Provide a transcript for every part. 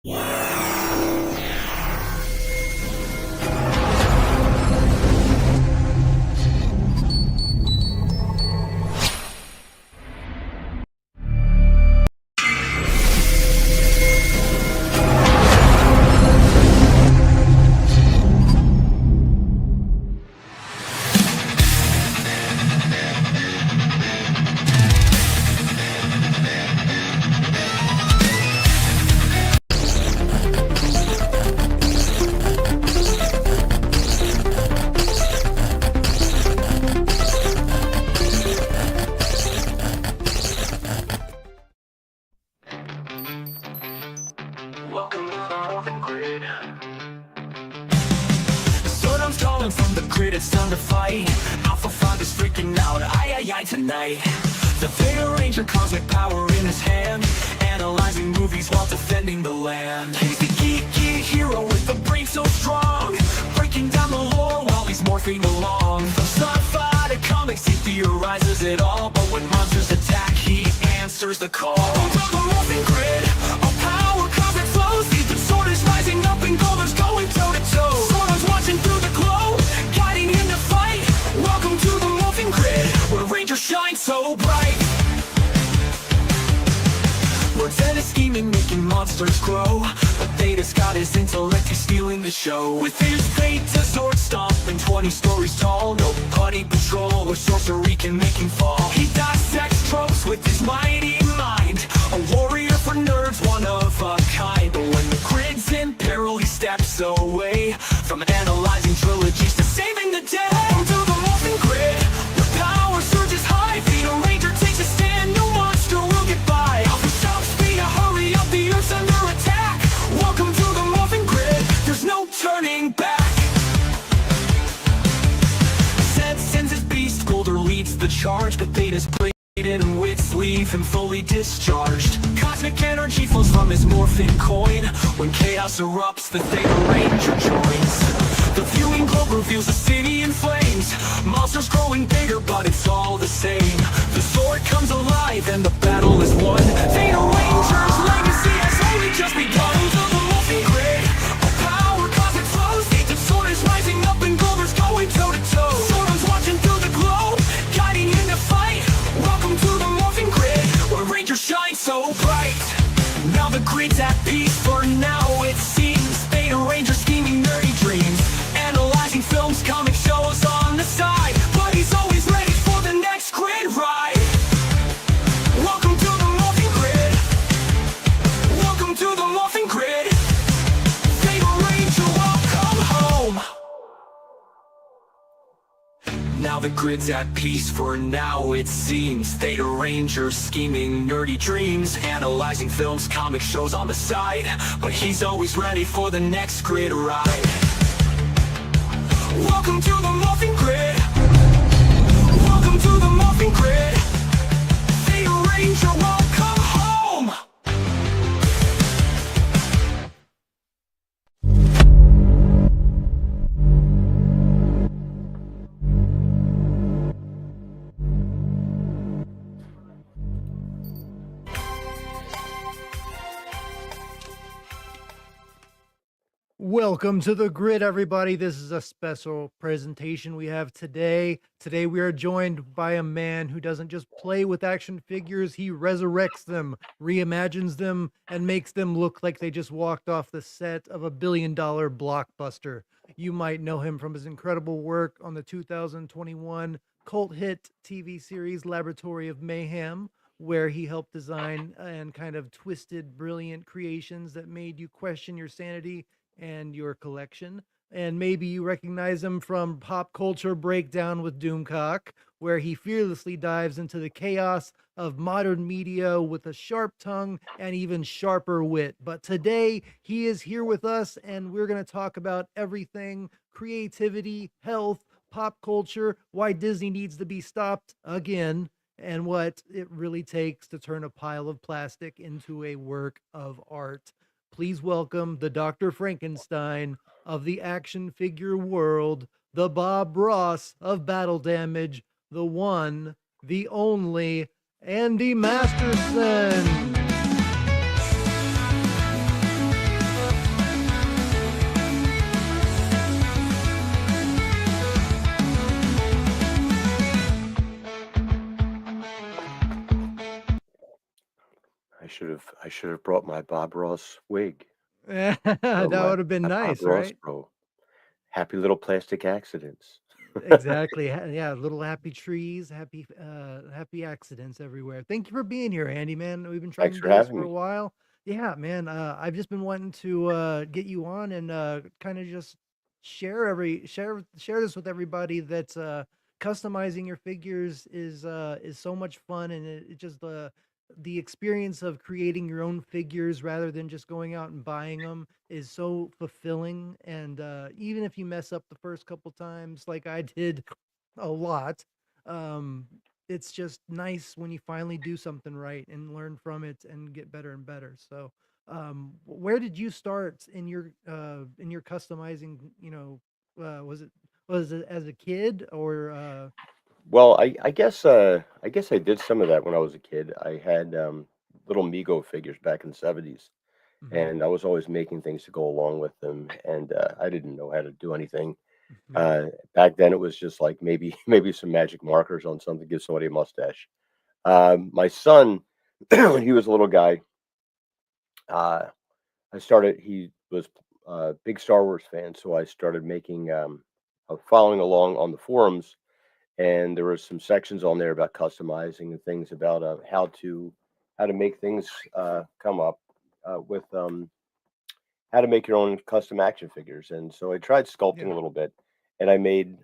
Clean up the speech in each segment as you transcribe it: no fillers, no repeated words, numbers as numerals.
Welcome to the Northern Grid. Sun's calling from the grid, it's time to fight. Alpha 5 is freaking out, aye tonight. The Theta Ranger, cosmic power in his hand, analyzing movies while defending the land. He's the geeky hero with a brain so strong, breaking down the lore while he's morphing along. From sci-fi to comics, he theorizes it all, but when monsters attack, he answers the call. To the Northern Grid, all power, cosmic flows. The sword is rising up and Golden's going toe-to-toe. Swords watching through the glow, guiding him to fight. Welcome to the Northern Grid, where Rangers shine so bright. Words and his scheming, making monsters grow, but Theta's got his intellect, he's stealing the show. With his Theta sword stomping 20 stories tall, no putty patrol or sorcery can make him fall. He dissects tropes with his mighty mind, a warrior for nerds, one of a kind. But when the grid's in peril, he steps away, from analyzing trilogies to saving the day. Welcome to the Northern Grid, where power surges high. Theta Ranger takes a stand, no monster will get by. Alpha shouts, Theta, hurry up, the Earth's under attack. Welcome to the Northern Grid, there's no turning back. Zed sends his beast, Golder leads the charge, but Theta's bladed and wits leave him fully discharged. Cosmic energy flows from his morphing coin. When chaos erupts, the Theta Ranger joins. The viewing globe reveals a city in flames, monsters growing bigger, but it's all the same. The sword comes alive and the battle is won. Theta Ranger's legacy has only just begun. To the Northern Grid, all power, cosmic flows. The sword is rising up and Golder's going toe-to-toe. Swords watching through the glow, guiding him to fight. Welcome to the Northern Grid, where Rangers shine so bright. Now the grid's at peace for now, it seems. Theta Ranger scheming nerdy dreams, analyzing films, comic shows on the side, but he's always ready for the next grid ride. Welcome to the Northern Grid. Welcome to the Northern Grid. Theta Ranger, welcome home. Now the grid's at peace for now, it seems. Theta Ranger scheming nerdy dreams, analyzing films, comic shows on the side, but he's always ready for the next grid ride. Welcome to the Northern Grid. Welcome to the Northern Grid. Theta Ranger, welcome home. Welcome to the Grid, everybody. This is a special presentation we have today. Today we are joined by a man who doesn't just play with action figures, he resurrects them, reimagines them, and makes them look like they just walked off the set of a billion-dollar blockbuster. You might know him from his incredible work on the 2021 cult hit TV series Laboratory of Mayhem, where he helped design and kind of twisted, brilliant creations that made you question your sanity and your collection. And maybe you recognize him from Pop Culture Breakdown with Doomcock, where he fearlessly dives into the chaos of modern media with a sharp tongue and even sharper wit. But today he is here with us, and we're going to talk about everything: creativity, health, pop culture, why Disney needs to be stopped again, and what it really takes to turn a pile of plastic into a work of art. Please welcome the Dr. Frankenstein of the action figure world, the Bob Ross of Battle Damage, the one, the only, Andy Masterson. I should have brought my Bob Ross wig or That my would have been my Bob nice, Ross right? bro. Happy little plastic accidents. Exactly. Yeah, little happy trees, happy accidents everywhere. Thank you for being here, Andy, man. We've been trying Thanks to for do this having for a me. while. Yeah, man. I've just been wanting to get you on and kind of just share this with everybody that customizing your figures is so much fun, and it just the experience of creating your own figures rather than just going out and buying them is so fulfilling. And even if you mess up the first couple times, like I did a lot, um, it's just nice when you finally do something right and learn from it and get better and better. So, where did you start in your customizing? Was it as a kid or Well, I guess I did some of that when I was a kid. I had little Mego figures back in the 70s, mhm, and I was always making things to go along with them, and I didn't know how to do anything. yeah, Back then, it was just like maybe maybe some magic markers on something, give somebody a mustache. My son, when he was a little guy, uh, I started. He was a big Star Wars fan, so I started making, following along on the forums, and there were some sections on there about customizing and things about how to make things come up with how to make your own custom action figures. And so I tried sculpting yeah. a little bit, and I made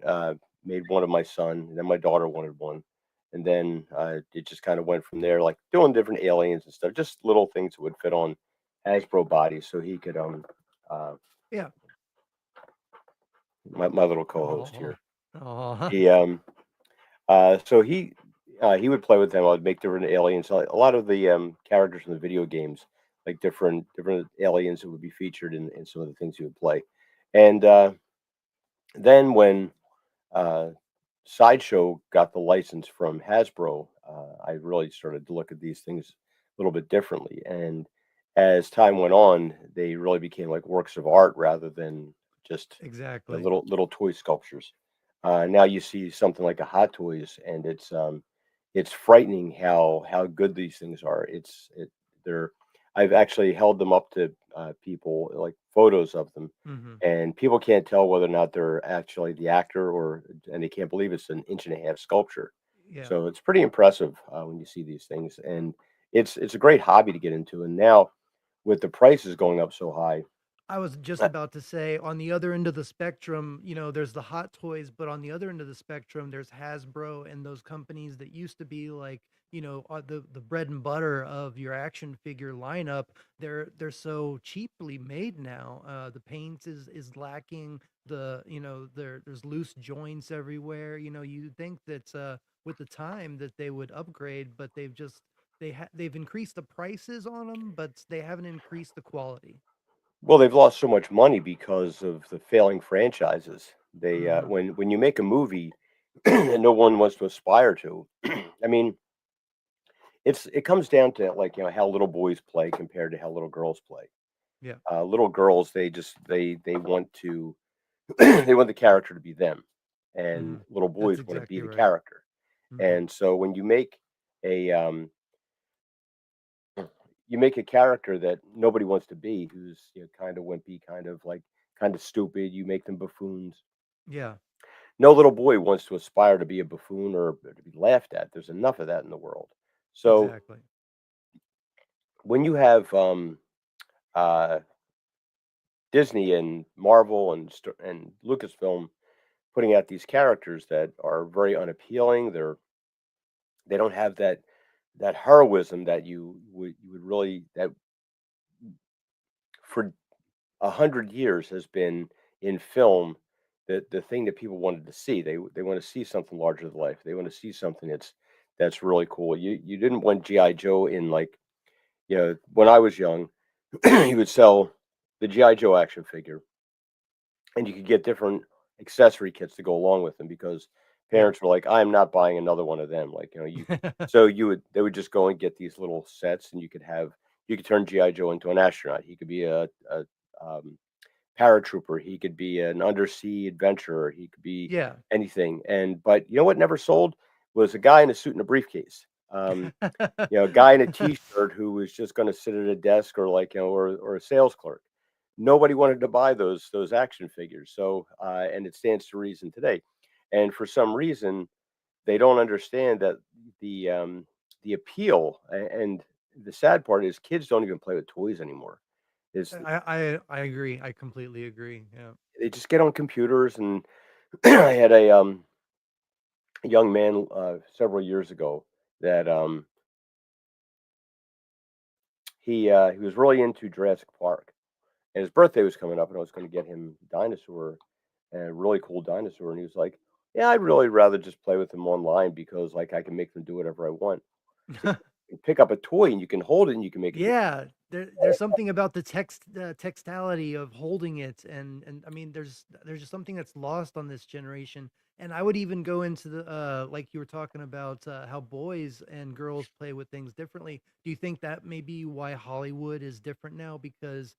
one of my son, and then my daughter wanted one, and then it just kind of went from there, like doing different aliens and stuff, just little things that would fit on Hasbro bodies, so he could uh, Yeah. my little co-host Oh, here, oh, he so he would play with them. I would make different aliens. A lot of the characters from the video games, like different aliens that would be featured in some of the things he would play. And then when uh, Sideshow got the license from Hasbro, I really started to look at these things a little bit differently. And as time went on, they really became like works of art rather than just exactly. little toy sculptures. Now you see something like a Hot Toys, and it's frightening how good these things are. They're I've actually held them up to people, like photos of them, Hmm. and people can't tell whether or not they're actually the actor, and they can't believe it's an inch and a half sculpture. Yeah. So it's pretty impressive when you see these things, and it's a great hobby to get into. And now with the prices going up so high, I was just uh, about to say on the other end of the spectrum, there's the Hot Toys, but on the other end of the spectrum, there's Hasbro and those companies that used to be like, the bread and butter of your action figure lineup. They're so cheaply made now. The paint is lacking. There's loose joints everywhere. You think that with the time that they would upgrade, but they've increased the prices on them, but they haven't increased the quality. well, they've lost so much money because of the failing franchises. They Mhm. when you make a movie that no one wants to aspire to, I mean, it comes down to, like, how little boys play compared to how little girls play. Yeah. Little girls, they want to they want the character to be them, and Mhm. little That's boys want to be exactly the right. character. Mhm. And so when a you make a character that nobody wants to be, who's, kind of wimpy, kind of stupid, you make them buffoons. Yeah, No little boy wants to aspire to be a buffoon or to be laughed at. There's enough of that in the world. So exactly. when you have uh, Disney and Marvel and Lucasfilm putting out these characters that are very unappealing, they don't have that heroism that you would really, that for 100 years has been in film, the thing that people wanted to see. They want to see something larger than life. They want to see something that's really cool. You didn't want GI Joe in, like, when I was young, you would sell the GI Joe action figure, and you could get different accessory kits to go along with them, because Yeah. parents were like, "I am not buying another one of them." Like, so they would just go and get these little sets, and you could turn GI Joe into an astronaut. He could be a um, paratrooper. He could be an undersea adventurer. He could be Yeah. anything. But you know what never sold was a guy in a suit and a briefcase. A guy in a t-shirt who was just going to sit at a desk or or a sales clerk. Nobody wanted to buy those action figures. So and it stands to reason today. And for some reason, they don't understand that the appeal and the sad part is kids don't even play with toys anymore. Is I agree. I completely agree. Yeah. they just get on computers and I had a young man several years ago that he was really into Jurassic Park, and his birthday was coming up, and I was going to get him a dinosaur, a really cool dinosaur, and he was like, "Yeah, I'd really rather just play with them online because like I can make them do whatever I want." It's like, you can pick up a toy and you can hold it and you can make it do. Yeah, there's something about the textility of holding it, and I mean, there's just something that's lost on this generation. And I would even go into the like you were talking about how boys and girls play with things differently. Do you think that may be why Hollywood is different now because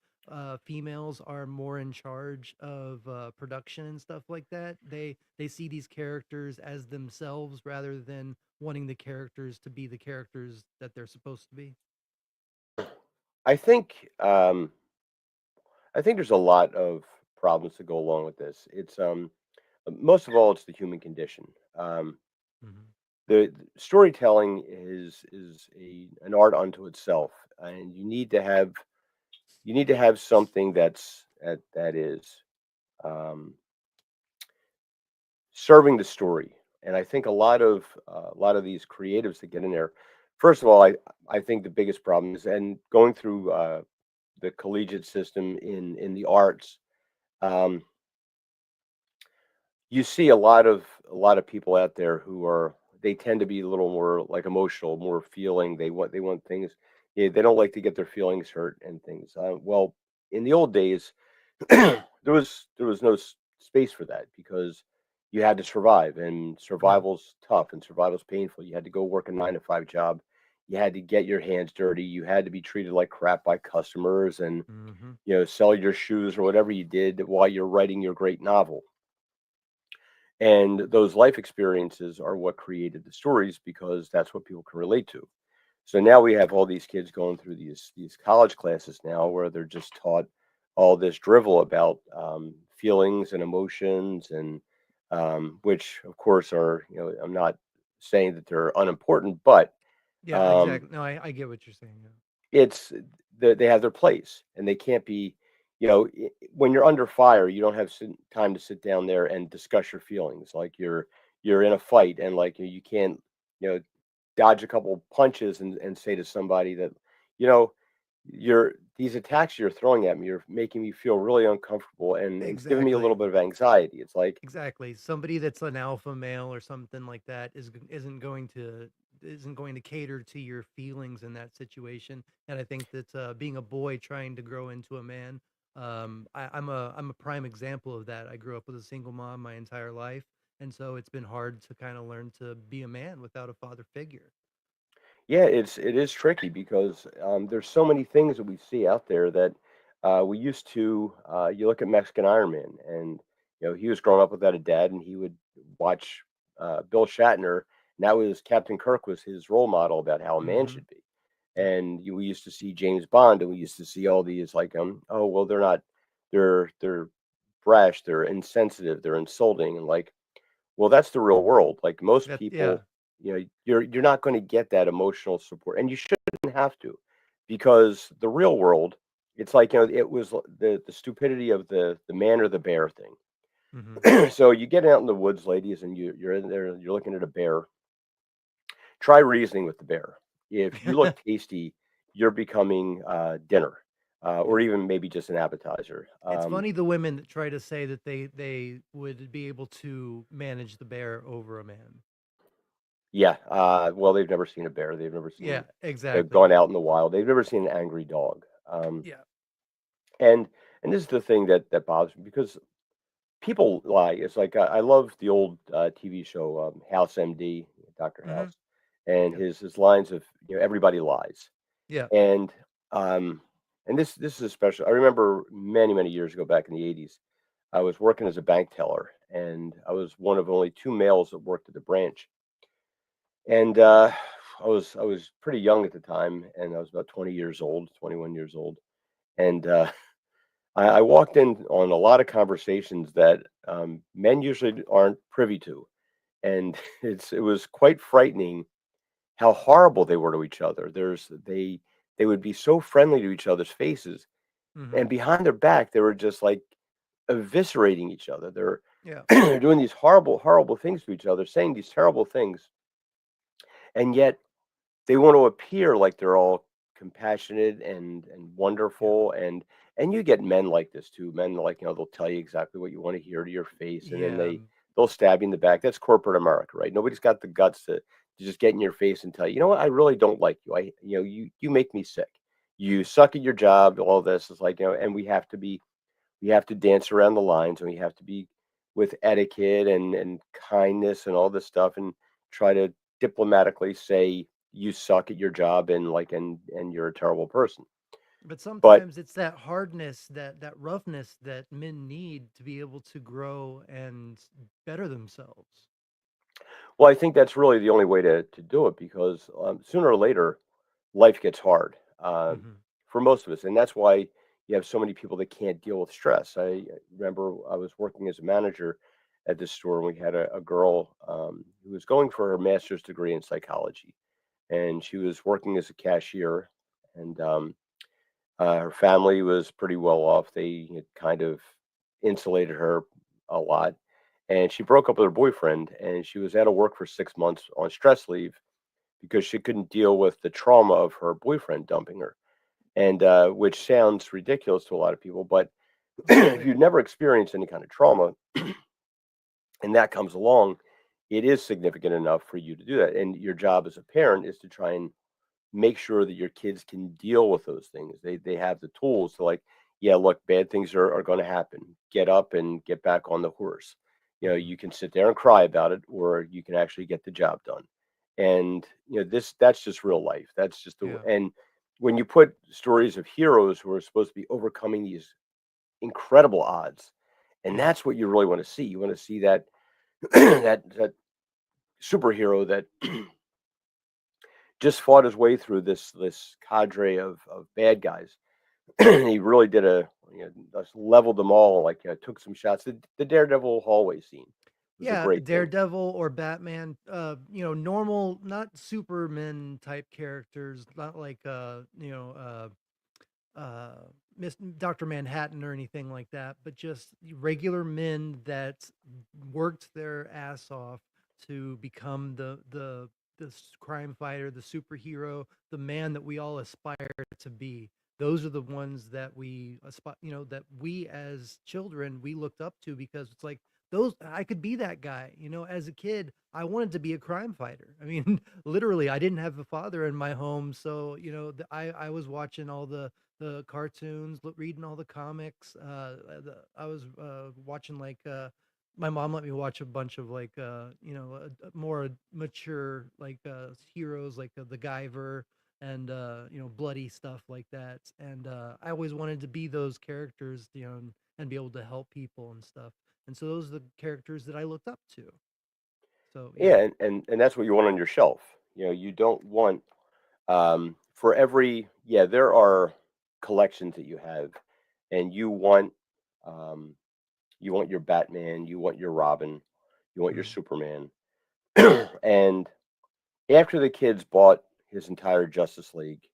females are more in charge of production and stuff like that? They see these characters as themselves rather than wanting the characters to be the characters that they're supposed to be. I think um, I think there's a lot of problems to go along with this. It's most of all, it's the human condition. Um, Mhm. the storytelling is an art unto itself, and you need to have something that is um, serving the story. And I think a lot of these creatives that get in there, first of all, I think the biggest problem is and going through the collegiate system in the arts. Um, you see a lot of people out there who are they tend to be a little more like emotional, more feeling. They want things. Yeah, they don't like to get their feelings hurt and things. Well, in the old days, there was no space for that because you had to survive, and Yeah. survival's tough and survival's painful. You had to go work a 9 to 5 job. You had to get your hands dirty. You had to be treated like crap by customers, and Mhm. sell your shoes or whatever you did while you're writing your great novel. And those life experiences are what created the stories because that's what people can relate to. So now we have all these kids going through these college classes now where they're just taught all this drivel about feelings and emotions and which of course are I'm not saying that they're unimportant, but Yeah, um, exactly. No, I get what you're saying. Yeah. it's they have their place, and they can't be, when you're under fire, you don't have time to sit down there and discuss your feelings. Like you're in a fight, and like you can't, you know, dodge a couple punches and say to somebody that, you know, you're these attacks you're throwing at me, you're making me feel really uncomfortable, and it's giving me a little Exactly. bit of anxiety. It's like, Exactly. Somebody that's an alpha male or something like that isn't going to cater to your feelings in that situation. And I think that being a boy trying to grow into a man, I'm a prime example of that. I grew up with a single mom my entire life, and so it's been hard to kind of learn to be a man without a father figure. yeah, it is tricky because there's so many things that we see out there that we used to. You look at Mexican Iron Man, and he was growing up without a dad, and he would watch Bill Shatner, and that was Captain Kirk was his role model about how a man Hmm. should be. Yeah. And we used to see James Bond, and we used to see all these like oh well they're not they're brash, they're insensitive, they're insulting, and like well, that's the real world. Like most That yeah. people, you're not going to get that emotional support, and you shouldn't have to, because the real world, it's like it was the stupidity of the man or the bear Hmm. thing. So you get out in the woods, ladies, and you're in there, you're looking at a bear. Try reasoning with the bear. If you look tasty, you're becoming dinner, or Yeah. even maybe just an appetizer. It's funny the women that try to say that they would be able to manage the bear over a man. Yeah. Well, they've never seen a bear. They've never Yeah, seen, exactly. gone out in the wild. They've never seen an angry dog. Yeah. And and this is the thing that bothers me because people lie. It's like I love the old TV show House MD, Doctor Mhm. House, and Yep. his lines of everybody lies. Yeah. And um this is special. I remember many years ago back in the 80s, I was working as a bank teller, and I was one of only two males that worked at the branch. And I was pretty young at the time, and I was about 20 years old, 21 years old, and I walked in on a lot of conversations that men usually aren't privy to, and it was quite frightening how horrible they were to each other. They would be so friendly to each other's faces, Hmm. and behind their back, they were just like eviscerating each other. They're Yeah. they're doing these horrible, horrible things to each other, saying these terrible things, and yet they want to appear like they're all compassionate and Yeah. wonderful, and you get men like this too. Men like, they'll tell you exactly what you want to hear to your face, and then Yeah. they'll stab you in the back. That's corporate America, right? Nobody's got the guts to just get in your face and tell you, you know what, I really don't like you. You make me sick. You suck at your job. All this is like, and we have to dance around the lines, and we have to be with etiquette and kindness and all this stuff, and try to diplomatically say you suck at your job, and you're a terrible person. But But sometimes it's that hardness, that roughness that men need to be able to grow and better themselves. well, I think that's really the only way to do it, because sooner or later life gets hard, Hmm. for most of us, and that's why you have so many people that can't deal with stress. I remember I was working as a manager at this store, and we had a girl who was going for her master's degree in psychology, and she was working as a cashier, and her family was pretty well off. They had kind of insulated her a lot, and she broke up with her boyfriend, and she was out of work for 6 months on stress leave because she couldn't deal with the trauma of her boyfriend dumping her, and which sounds ridiculous to a lot of people, but Oh if you've yeah. never experienced any kind of trauma and that comes along, it is significant enough for you to do that. And your job as a parent is to try and make sure that your kids can deal with those things. They have the tools to, like, yeah, look, bad things are going to happen. Get up and get back on the horse. Hmm. You can sit there and cry about it, or you can actually get the job done. And that's just real life. That's just the Yeah. and when you put stories of heroes who are supposed to be overcoming these incredible odds, and Yeah. that's what you really want to see. You want to see that that superhero that just fought his way through this cadre of bad guys. He really did just leveled them all, like, took some shots. The Daredevil hallway scene was a Yeah, great thing. Daredevil or Batman, normal, not Superman type characters, not like Miss Dr. Manhattan or anything like that, but just regular men that worked their ass off to become the crime fighter, the superhero, the man that we all aspire to be. Those are the ones that we aspire, that we as children we looked up to, because it's like those I could be that guy. As a kid, I wanted to be a crime fighter. I mean, literally, I didn't have a father in my home, so I was watching all the cartoons, reading all the comics. I was watching like my mom let me watch a bunch of like more mature like heroes like the Guyver and bloody stuff like that. And I always wanted to be those characters, and be able to help people and stuff. And so those are the characters that I looked up to. So yeah. Yeah, and that's what you want on your shelf. You don't want, for every, yeah, there are collections that you have, and um, you want your Batman, you want your Robin, you want your Mhm. Superman, and after the kids bought his entire Justice League,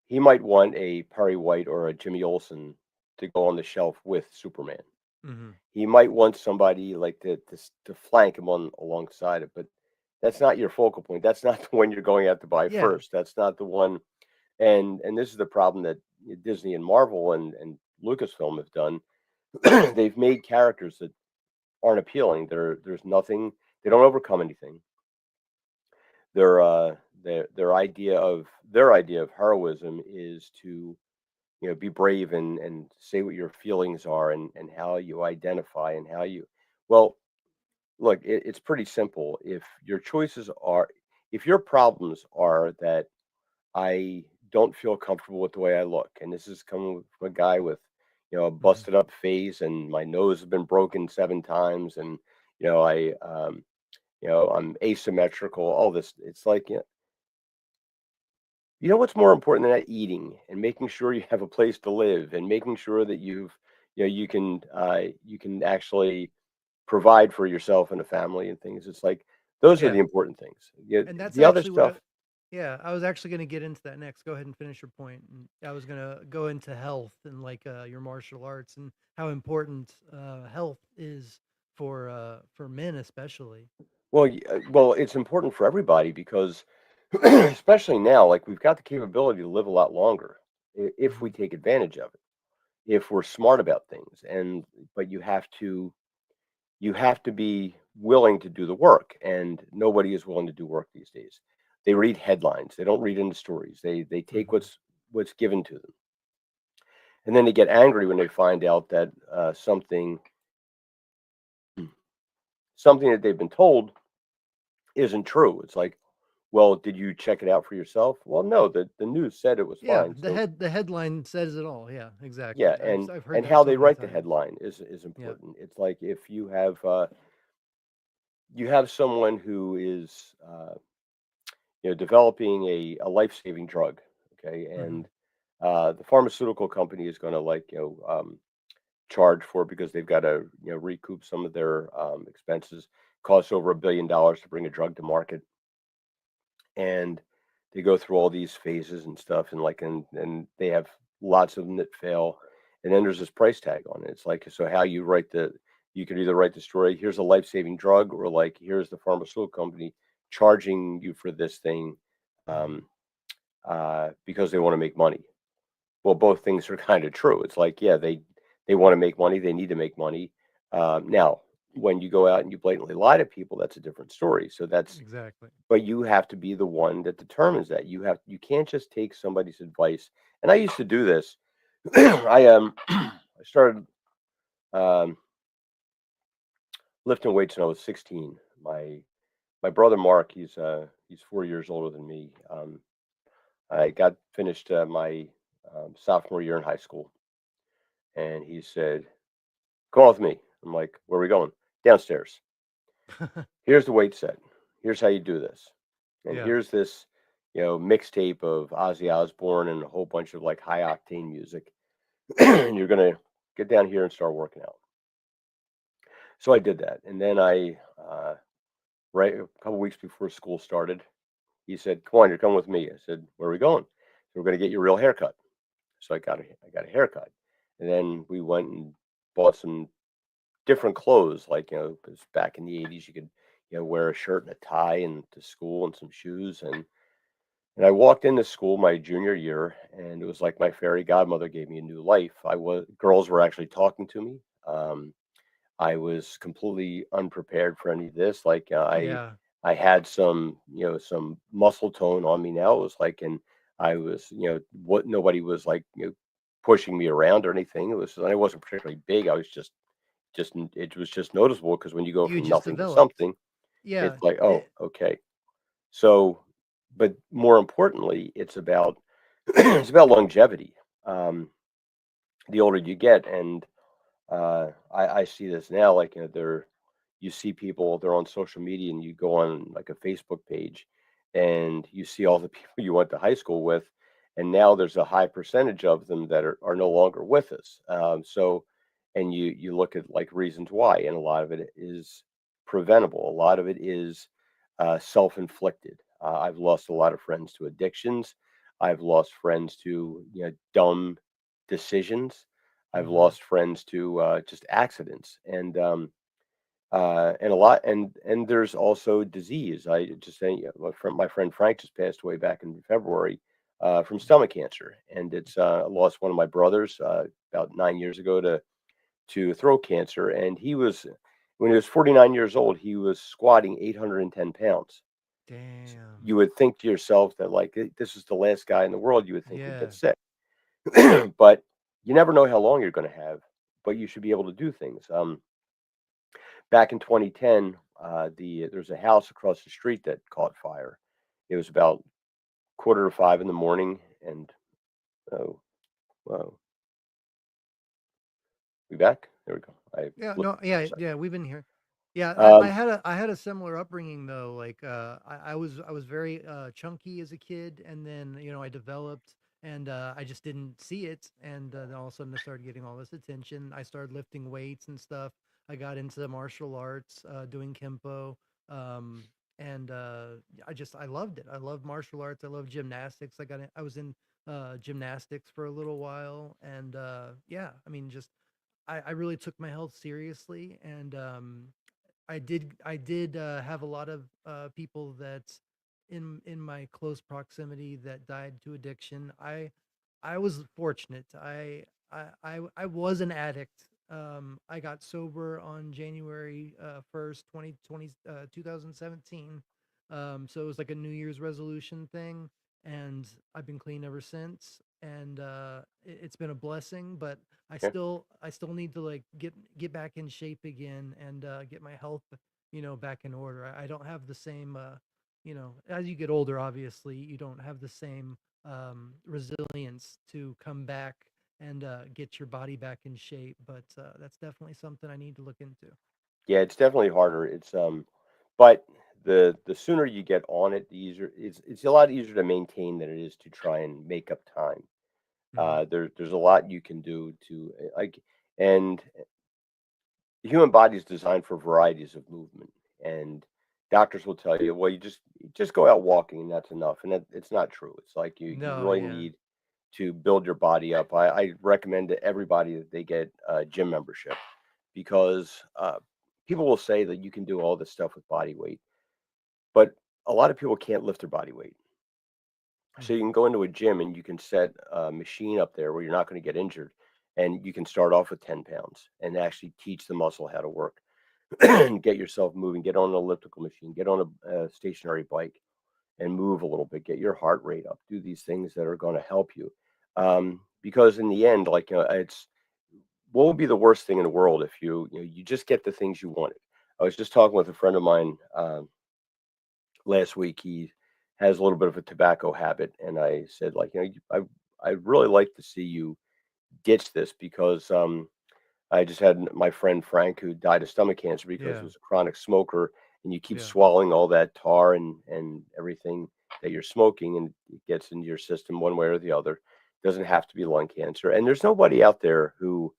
he might want a Perry White or a Jimmy Olsen to go on the shelf with Superman. Mhm. He might want somebody like to flank him on alongside it, but that's not your focal point. That's not the one you're going out to buy Yeah. first. That's not the one. And this is the problem that Disney and Marvel and Lucasfilm have done. They've made characters that aren't appealing. There's nothing. They don't overcome anything. Their their idea of heroism is to be brave and say what your feelings are, and how you identify, and how you, well, look, it's pretty simple. If your problems are that I don't feel comfortable with the way I look, and this is coming from a guy with a Mhm. busted up face, and my nose has been broken 7 times, and I I'm asymmetrical, all this. It's like, you know what's more important than that? Eating and making sure you have a place to live and making sure that you can actually provide for yourself and a family and things. It's like those are the Yeah. important things. Yeah, And that's the other actually what I stuff. yeah, I was actually gonna get into that next. Go ahead and finish your point. And I was gonna go into health and like your martial arts and how important health is for men especially. Well, it's important for everybody because, especially now, like we've got the capability to live a lot longer if we Hmm. take advantage of it, if we're smart about things. And but you have to be willing to do the work, and nobody is willing to do work these days. They read headlines. They don't read into stories. They take Hmm. what's given to them, and then they get angry when they find out that something that they've been told isn't true. It's like, well, did you check it out for yourself? Well, no, the news said it was Yeah, fine. So the headline says it all. Yeah, yeah, exactly. and I've heard and that how so they many write the times. headline is Yeah. important. It's like if you have someone who is developing a life saving drug, okay, Hmm. and the pharmaceutical company is going to charge for it because they've got to recoup some of their expenses. Costs over $1 billion to bring a drug to market, and they go through all these phases and stuff, and and they have lots of them that fail, and then there's this price tag on it. It's like, so how you could either write the story, here's a life-saving drug, or like here's the pharmaceutical company charging you for this thing, Hmm. um, because they want to make money. Well, both things are kind of true. It's like, yeah, they want to make money, they need to make money. Now, when you go out and you blatantly lie to people, that's a different story. So that's Exactly. but you have to be the one that determines that. You can't just take somebody's advice. And I used to do this. I started um, lifting weights when I was 16. My brother Mark, he's 4 years older than me. I got finished my sophomore year in high school, and he said, "Come on with me." I'm like, "Where are we going?" "Downstairs. Here's the weight set. Here's how you do this. And Yeah. here's this, mixtape of Ozzy Osbourne and a whole bunch of like high octane music. And you're gonna get down here and start working out. So I did that, and then right a couple weeks before school started, he said, "Come on, you're coming with me." I said, "Where are we going?" "We're gonna get you a real haircut." So I got a haircut, and then we went and bought some different clothes, like, because back in the '80s you could wear a shirt and a tie and to school and some shoes. And I walked into school my junior year, and it was like my fairy godmother gave me a new life. Girls were actually talking to me. I was completely unprepared for any of this. Like Yeah. I had some muscle tone on me now. It was like, and I was, what nobody was like, pushing me around or anything. I wasn't particularly big. I was it was just noticeable because when you go You from just nothing to developed. something, Yeah. it's like, oh, okay. So, but more importantly, it's about it's about longevity. Um, the older you get, and I see this now, like you see people, they're on social media, and you go on like a Facebook page, and you see all the people you went to high school with, and now there's a high percentage of them that are no longer with us. And you look at like reasons why, and a lot of it is preventable. A lot of it is self-inflicted. I've lost a lot of friends to addictions. I've lost friends to dumb decisions. I've Hmm. lost friends to just accidents, and a lot, and there's also disease. I just saying, my friend Frank just passed away back in February from stomach cancer, and I lost one of my brothers about 9 years ago to throat cancer, and when he was 49 years old, he was squatting 810 pounds. Damn. You would think to yourself that like this is the last guy in the world you would think would Yeah. get sick. But you never know how long you're going to have, but you should be able to do things. Back in 2010, there's a house across the street that caught fire. It was about quarter to 5 in the morning, and oh, whoa, we back? There we go. I Yeah. flipped No. for a Yeah. second. Yeah. We've been here. Yeah, Um, I had a similar upbringing though. Like I was very chunky as a kid, and then I developed, and I just didn't see it, and then all of a sudden I started getting all this attention. I started lifting weights and stuff. I got into martial arts, doing kempo, um, and I loved it. I love martial arts. I love gymnastics. I was in gymnastics for a little while, and yeah, I mean just I really took my health seriously, and I did have a lot of people that in my close proximity that died to addiction. I was fortunate. I was an addict. I got sober on January 1st, 2017. So it was like a New Year's resolution thing, and I've been clean ever since. And it's been a blessing, but yeah, I still need to like get back in shape again, and get my health back in order. I don't have the same as you get older, obviously you don't have the same resilience to come back and get your body back in shape, but that's definitely something I need to look into. yeah, it's definitely harder. But the sooner you get on it, the easier. It's a lot easier to maintain than it is to try and make up time. Hmm. There's a lot you can do to like, and the human body is designed for varieties of movement, and doctors will tell you, well, you just go out walking and that's enough, and it's not true. It's like you No, really yeah. need to build your body up. I recommend to everybody that they get a gym membership because people will say that you can do all this stuff with body weight, but a lot of people can't lift their body weight. So you Hmm. can go into a gym and you can set a machine up there where you're not going to get injured, and you can start off with 10 pounds and actually teach the muscle how to work. Get yourself moving, get on an elliptical machine, get on a stationary bike and move a little bit, get your heart rate up, do these things that are going to help you. Because in the end, like, it's what would be the worst thing in the world if you just get the things you wanted. I was just talking with a friend of mine last week. He has a little bit of a tobacco habit, and I said, like, I really like to see you ditch this because I just had my friend Frank who died of stomach cancer because he Yeah, was a chronic smoker, and you keep yeah. swallowing all that tar and everything that you're smoking, and it gets into your system one way or the other. Doesn't have to be lung cancer. And there's nobody out there who,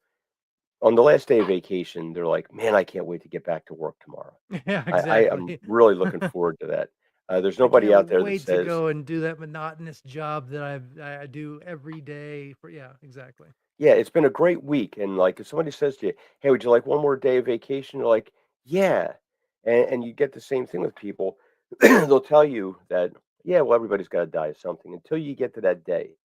on the last day of vacation, they're like, "Man, I can't wait to get back to work tomorrow. Yeah, I am exactly. really looking forward to that." There's I nobody can't out there that wait to says, go and do that monotonous job that I do every day for, yeah, exactly. yeah, it's been a great week. And like, if somebody says to you, "Hey, would you like one more day of vacation?" You're like, "Yeah," and you get the same thing with people. They'll tell you that, yeah, well, everybody's got to die of something until you get to that day.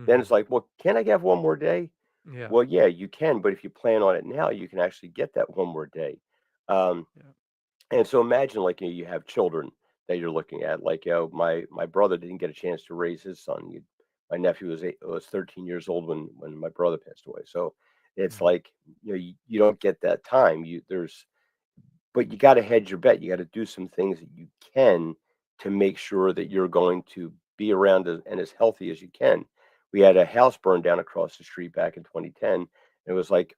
Then Hmm. it's like, well, can I have one more day? Yeah, Well, yeah, you can, but if you plan on it now, you can actually get that one more day. Um, yeah. and so imagine, like, you have children that you're looking at. Like, my brother didn't get a chance to raise his son. My nephew was 13 years old when my brother passed away. So it's Hmm. like, you don't get that time. But you got to hedge your bet. You got to do some things that you can to make sure that you're going to be around and as healthy as you can. We had a house burned down across the street back in 2010. It was like,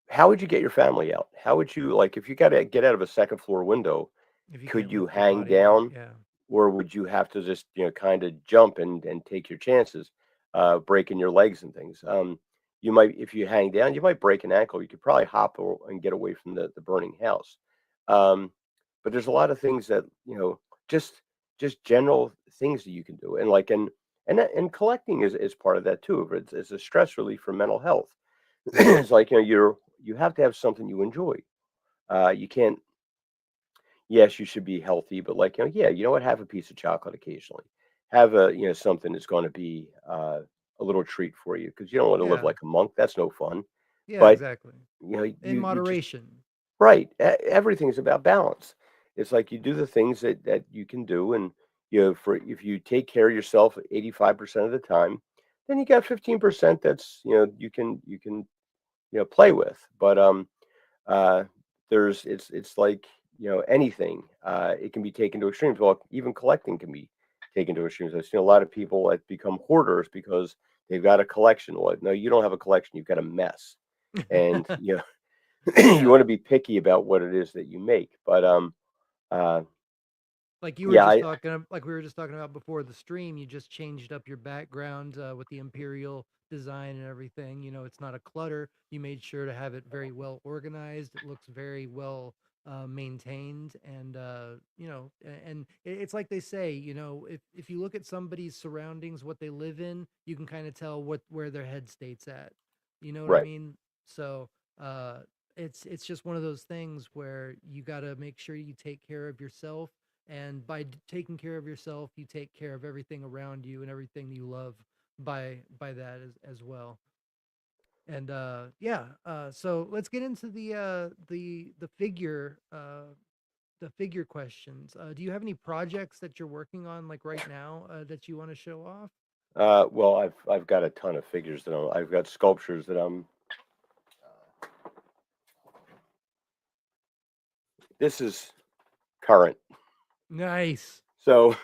how would you get your family out? How would you, like, if you got to get out of a second floor window, If you could can't you lift your hang body out, down, yeah. or would you have to just, kind of jump and take your chances, breaking your legs and things? You might, if you hang down, you might break an ankle. You could probably hop and get away from the burning house. Um, but there's a lot of things that, just just general things that you can do, and like, and collecting is part of that too. It's a stress relief for mental health. Hmm. It's like, you have to have something you enjoy. You can't. Yes, you should be healthy, but like, yeah, you know what? Have a piece of chocolate occasionally. Have something that's going to be a little treat for you because you don't want to live Yeah, like a monk. That's no fun. yeah, But exactly. In you just moderation. right. Everything's about balance. It's like you do the things that you can do, and for if you take care of yourself 85% of the time, then you got 15% that's you can play with. But uh, it's like, anything. It can be taken to extremes. Well, even collecting can be taken to extremes. I've seen a lot of people that become hoarders because they've got a collection. Well, no, you don't have a collection. You've got a mess, and You Yeah. want to be picky about what it is that you make. But uh, Like you were yeah, just I talking, like we were just talking about before the stream, you just changed up your background with the imperial design and everything. It's not a clutter. You made sure to have it very well organized. It looks very well maintained, and and it's like they say, if you look at somebody's surroundings, what they live in, you can kind of tell where their head state's at. You know what I right. mean? So uh, it's just one of those things where you got to make sure you take care of yourself, and by taking care of yourself, you take care of everything around you and everything you love by that as well. And yeah, so let's get into the figure questions. Do you have any projects that you're working on like right now that you want to show off? Well, I've got a ton of figures that I've got sculptures that I'm. This is current. Nice. So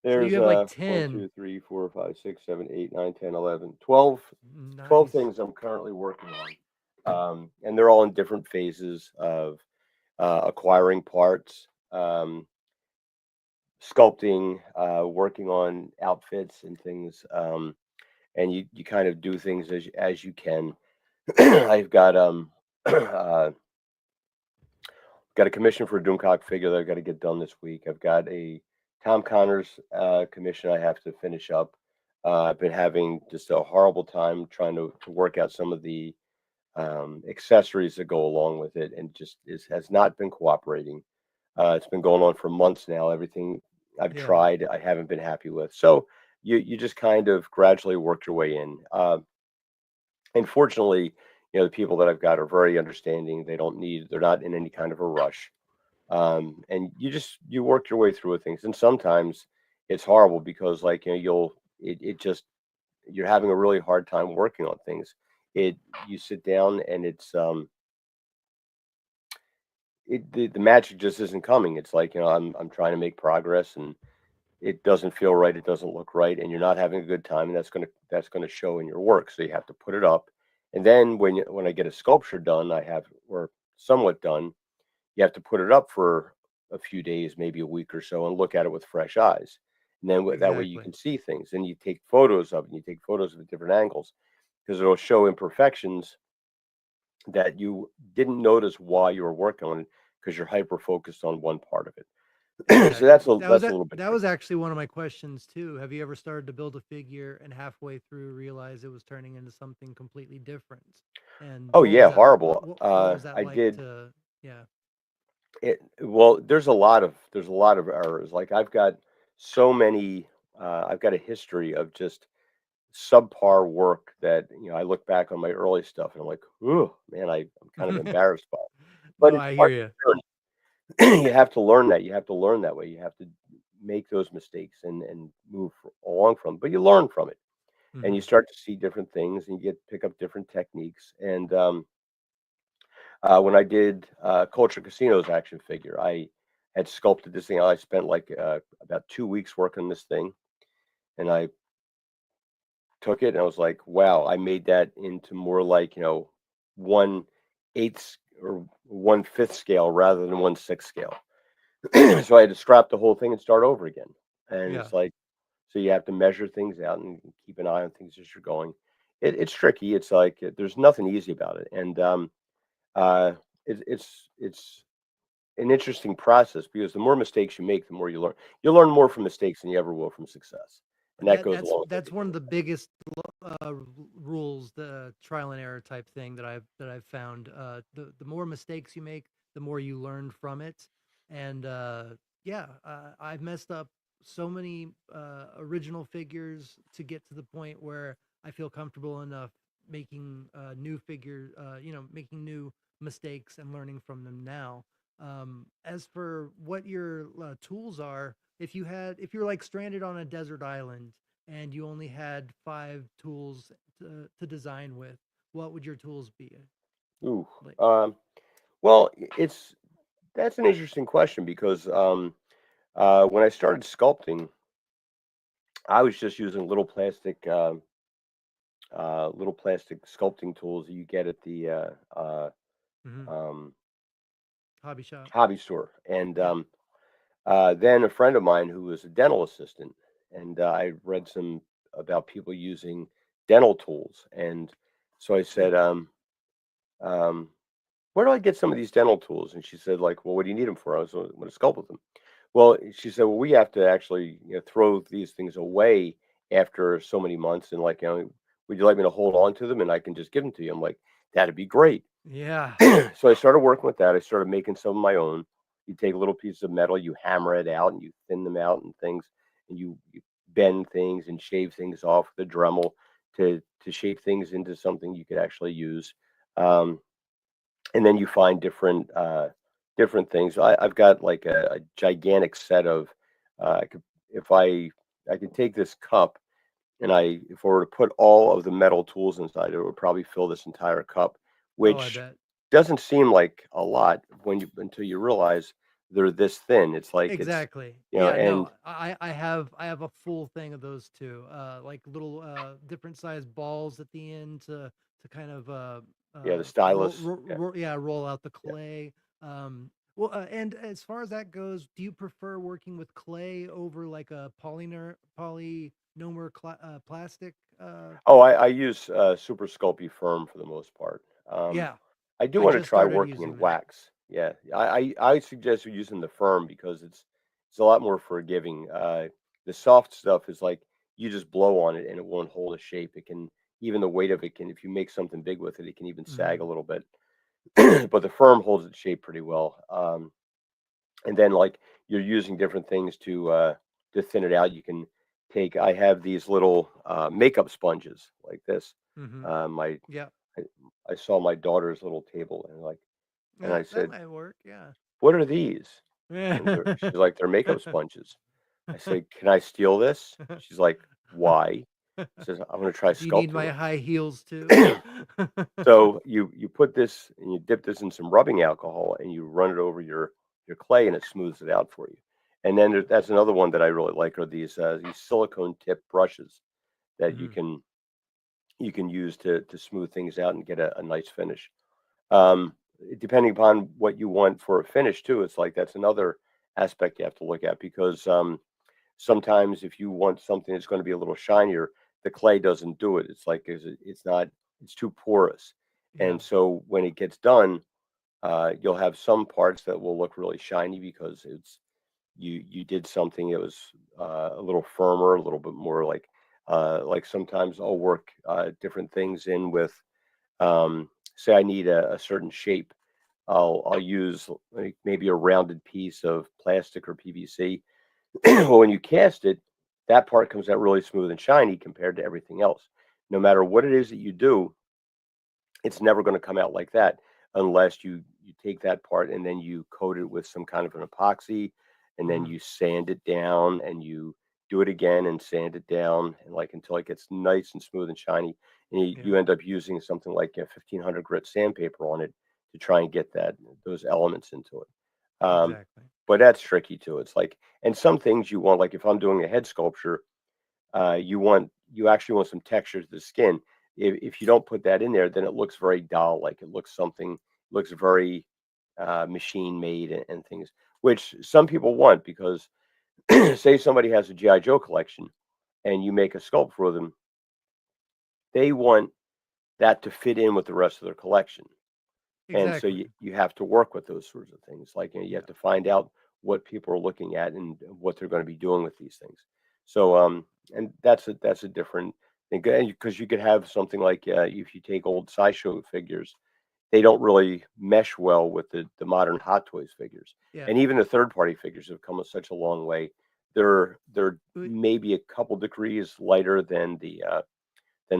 So you there's have like one, 10. two, three, 4, 5, 6, 7, 8, 9, 10, 11, 12, 12 Nice. things I'm currently working on. And they're all in different phases of acquiring parts, sculpting, working on outfits and things. And you kind of do things as you can. I've got uh, got a commission for a Doomcock figure that I've got to get done this week. I've got a Tom Connors commission I have to finish up. I've been having just a horrible time trying to work out some of the accessories that go along with it, and just has not been cooperating. It's been going on for months now. Everything I've Yeah. tried, I haven't been happy with. So you just kind of gradually work your way in. And fortunately, the people that I've got are very understanding. They're not in any kind of a rush. And you work your way through with things. And sometimes it's horrible because like, it just, you're having a really hard time working on things. It You sit down and the magic just isn't coming. It's like, I'm trying to make progress, and it doesn't feel right, it doesn't look right, and you're not having a good time, and that's gonna show in your work. So you have to put it up, and then when I get a sculpture done, or somewhat done, you have to put it up for a few days, maybe a week or so, and look at it with fresh eyes. And then that way you Exactly. can see things, and you take photos of it, and you take photos of different angles because it'll show imperfections that you didn't notice while you were working on it because you're hyper focused on one part of it. So Exactly. that's a little bit That was tricky. actually one of my questions too. Have you ever started to build a figure and halfway through realize it was turning into something completely different? And Oh what was yeah, that horrible. what was that I like did to yeah. it. Well, there's a lot of errors. Like I've got a history of just subpar work that I look back on my early stuff and I'm like, ooh, man, I'm kind of embarrassed by it. But No, it's I hear part you. of the journey. You have to learn that. You have to learn that way. You have to make those mistakes and move along from. But you learn from it, and you Hmm. start to see different things, and you pick up different techniques. And when I did Culture Casino's action figure, I had sculpted this thing. I spent like about 2 weeks working on this thing, and I took it and I was like, wow, I made that into more like, 1/8 or 1/5 scale rather than 1/6 scale. So I had to scrap the whole thing and start over again. And Yeah. it's like, so you have to measure things out and keep an eye on things as you're going. It's tricky. It's like there's nothing easy about it. And uh, it's an interesting process because the more mistakes you make, the more you learn. You learn more from mistakes than you ever will from success. And that That goes that's along with that's one everything of in the biggest rules, the trial and error type thing that I've found. The more mistakes you make, the more you learn from it. And yeah, I've messed up so many original figures to get to the point where I feel comfortable enough making new figures, making new mistakes and learning from them now. As for what your tools are, if you're like stranded on a desert island and you only had 5 tools to design with, what would your tools be? Ooh, Like, um, well, it's that's an interesting question because when I started sculpting, I was just using little plastic sculpting tools that you get at the Hmm. um, Hobby shop. hobby store, and Yeah. then a friend of mine who was a dental assistant, and I read some about people using dental tools, and so I said, um, "Where do I get some of these dental tools?" And she said, "Like, well, what do you need them for?" I was going to sculpt with them. Well, she said, "Well, we have to actually, throw these things away after so many months, and like, would you like me to hold on to them and I can just give them to you?" I'm like, "That'd be great." Yeah. So I started working with that. I started making some of my own. You take a little piece of metal, you hammer it out, and you thin them out and things, and you bend things and shave things off with a Dremel to shape things into something you could actually use. Um, and then you find different things. I've got like a gigantic set of. I could if I can take this cup and if I were to put all of the metal tools inside, it would probably fill this entire cup, Oh, I which bet. doesn't seem like a lot when you until you realize they're this thin. It's like it's Exactly. you know, Yeah, no, and I have a full thing of those too. Like little different sized balls at the end to kind of yeah, the stylus. Yeah, roll out the yeah. clay. Well, and as far as that goes, do you prefer working with clay over like a polynomer plastic? Oh, I use Super Sculpey Firm for the most part. Yeah, I do I want to just try started working using in that. wax. Yeah, I suggest you using the Firm because it's a lot more forgiving. The soft stuff is like you just blow on it and it won't hold a shape. It can even the weight of it can if you make something big with it, it can even sag a Hmm. little bit. But the Firm holds its shape pretty well. And then like you're using different things to thin it out. You can take. I have these little makeup sponges like this. Hmm. My Yeah, I, I saw my daughter's little table and I that said, might work. Yeah. "What are these?" And she's like, "They're makeup sponges." I said, "Can I steal this?" She's like, "Why?" I says, "I'm gonna try Do you need sculpting my with high heels too? it." So you put this and you dip this in some rubbing alcohol and you run it over your clay and it smooths it out for you. And then that's another one that I really like are these silicone tip brushes that Hmm. you can use to smooth things out and get a nice finish. Um, Depending upon what you want for a finish too, it's like that's another aspect you have to look at because sometimes if you want something that's going to be a little shinier, the clay doesn't do it. It's like it's not it's too porous, Yeah. and so when it gets done, you'll have some parts that will look really shiny because it's you did something that was a little firmer, a little bit more like sometimes I'll work different things in with say I need a certain shape. I'll use like maybe a rounded piece of plastic or PVC. Well, when you cast it, that part comes out really smooth and shiny compared to everything else. No matter what it is that you do, it's never going to come out like that unless you take that part and then you coat it with some kind of an epoxy and then Hmm. you sand it down and you do it again and sand it down and like until it gets nice and smooth and shiny and Yeah. you end up using something like a 1500 grit sandpaper on it to try and get those elements into it. Exactly. But that's tricky too. It's like and some things you want like if I'm doing a head sculpture you actually want some texture to the skin. If you don't put that in there, then it looks very dull, like it looks something looks very machine made and things, which some people want because say somebody has a GI Joe collection and you make a sculpt for them, they want that to fit in with the rest of their collection. And so Exactly. you have to work with those sorts of things. Like you Yeah. have to find out what people are looking at and what they're going to be doing with these things. So and that's a different thing because you could have something like if you take old sideshow figures, they don't really mesh well with the modern Hot Toys figures. Yeah. And even the third party figures have come such a long way. They're We- maybe a couple degrees lighter than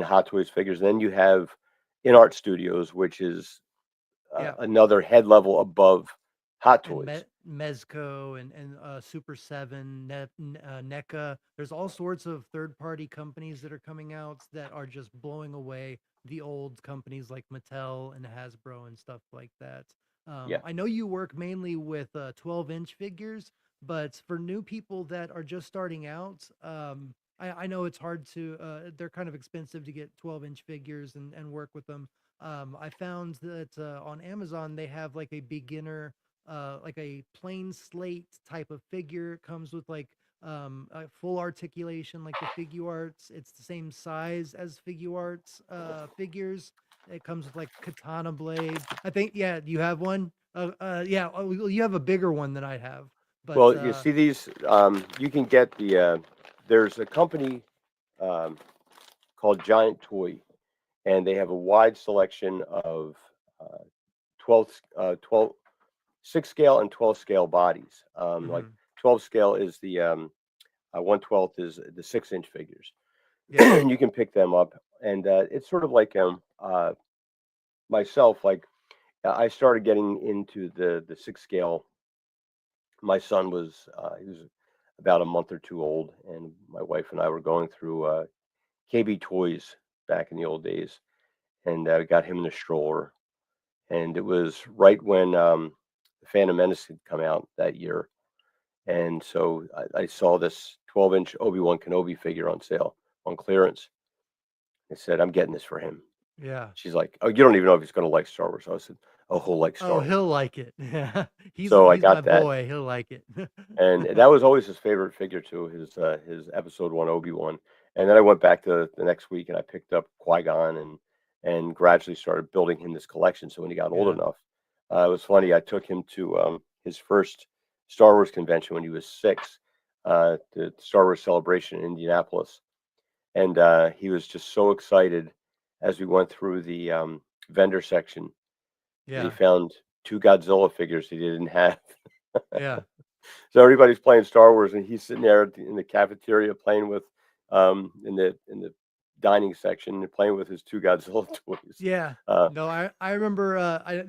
Hot Toys figures. Then you have in art studios, which is Yeah. another head level above Hot And Toys. Mezco and Super Seven, NECA. There's all sorts of third-party companies that are coming out that are just blowing away the old companies like Mattel and Hasbro and stuff like that. Yeah. I know you work mainly with 12-inch figures, but for new people that are just starting out, I know it's hard to, they're kind of expensive to get 12-inch figures and work with them. I found that on Amazon, they have like a beginner, like a plain slate type of figure. It comes with like a full articulation, like the figure arts. It's the same size as figure arts figures. It comes with like katana blades. I think, yeah, you have one. Yeah, oh, well, you have a bigger one than I have, but Well, you see these, you can get there's a company um, called Giant Toy, and they have a wide selection of uh, 12 6 scale and 12 scale bodies. Like mhm, 12 scale is the 1/12 is the 6-inch figures. yeah, You can pick them up, and it's sort of like myself. Like I started getting into the 6 scale. My son was he was about a month or two old, and my wife and I were going through KB Toys back in the old days, and got him in a stroller. And it was right when the Phantom Menace had come out that year, and so I saw this 12-inch Obi-Wan Kenobi figure on sale on clearance. I said, "I'm getting this for him." yeah. She's like, "Oh, you don't even know if he's going to like Star Wars." I said, "Oh, he'll like Oh, Star Wars." he'll like it. Yeah. So I He's my got that, boy. He'll like it. and that was always his favorite figure too. His Episode One Obi-Wan, and then I went back to the next week and I picked up Qui-Gon and gradually started building him this collection. So when he got old Yeah. enough, it was funny. I took him to his first Star Wars convention when he was 6, the Star Wars Celebration in Indianapolis, and he was just so excited as we went through the vendor section because he Yeah. found 2 Godzilla figures he didn't have. Yeah. So everybody's playing Star Wars, and he's sitting there in the cafeteria playing with, in the dining section, playing with his 2 Godzilla toys. Yeah. Uh, No, I remember, I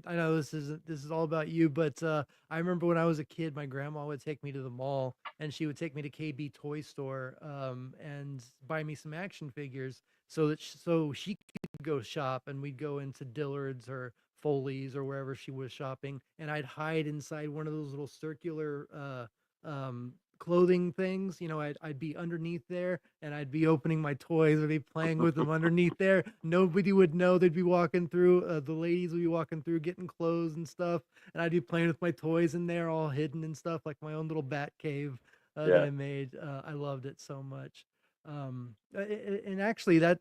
know this is all about you, but I remember when I was a kid, my grandma would take me to the mall and she would take me to KB Toy Store and buy me some action figures so she could go shop, and we'd go into Dillard's or Foley's or wherever she was shopping, and I'd hide inside one of those little circular clothing things. I'd be underneath there and I'd be opening my toys. I'd be playing with them underneath there. Nobody would know. They'd be walking through. The ladies would be walking through, getting clothes and stuff, and I'd be playing with my toys in there, all hidden and stuff, like my own little bat cave that yeah. I made. I loved it so much. And actually, that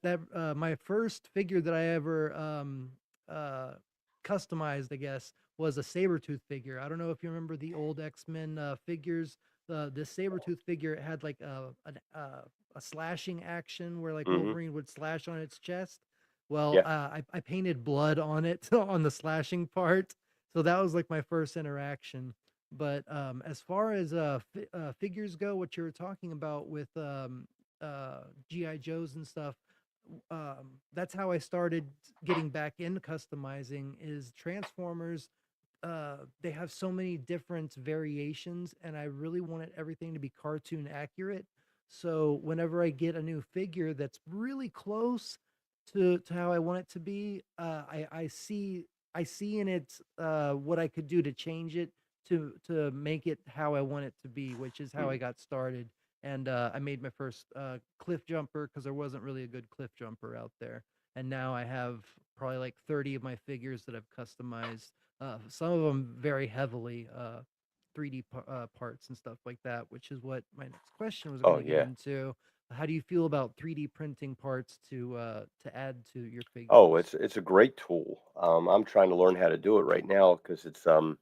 my first figure that I ever uh, customized, I guess, was a Sabretooth figure. I don't know if you remember the old X-Men figures. This Sabretooth figure, it had like a slashing action where like Hmm. Wolverine would slash on its chest. Well, Yeah. I painted blood on it on the slashing part. So that was like my first interaction. But as far as figures go, what you were talking about with GI Joes and stuff, that's how I started getting back into customizing. Is Transformers, they have so many different variations, and I really wanted everything to be cartoon accurate. So whenever I get a new figure that's really close to how I want it to be, I see in it what I could do to change it to make it how I want it to be, which is how I Mm. got started. And I made my first cliff jumper because there wasn't really a good cliff jumper out there. And now I have probably like 30 of my figures that I've customized, some of them very heavily 3D parts and stuff like that, which is what my next question was going Oh to get yeah. into. How do you feel about 3D printing parts to add to your Oh, figures? it's a great tool. I'm trying to learn how to do it right now because it's I'm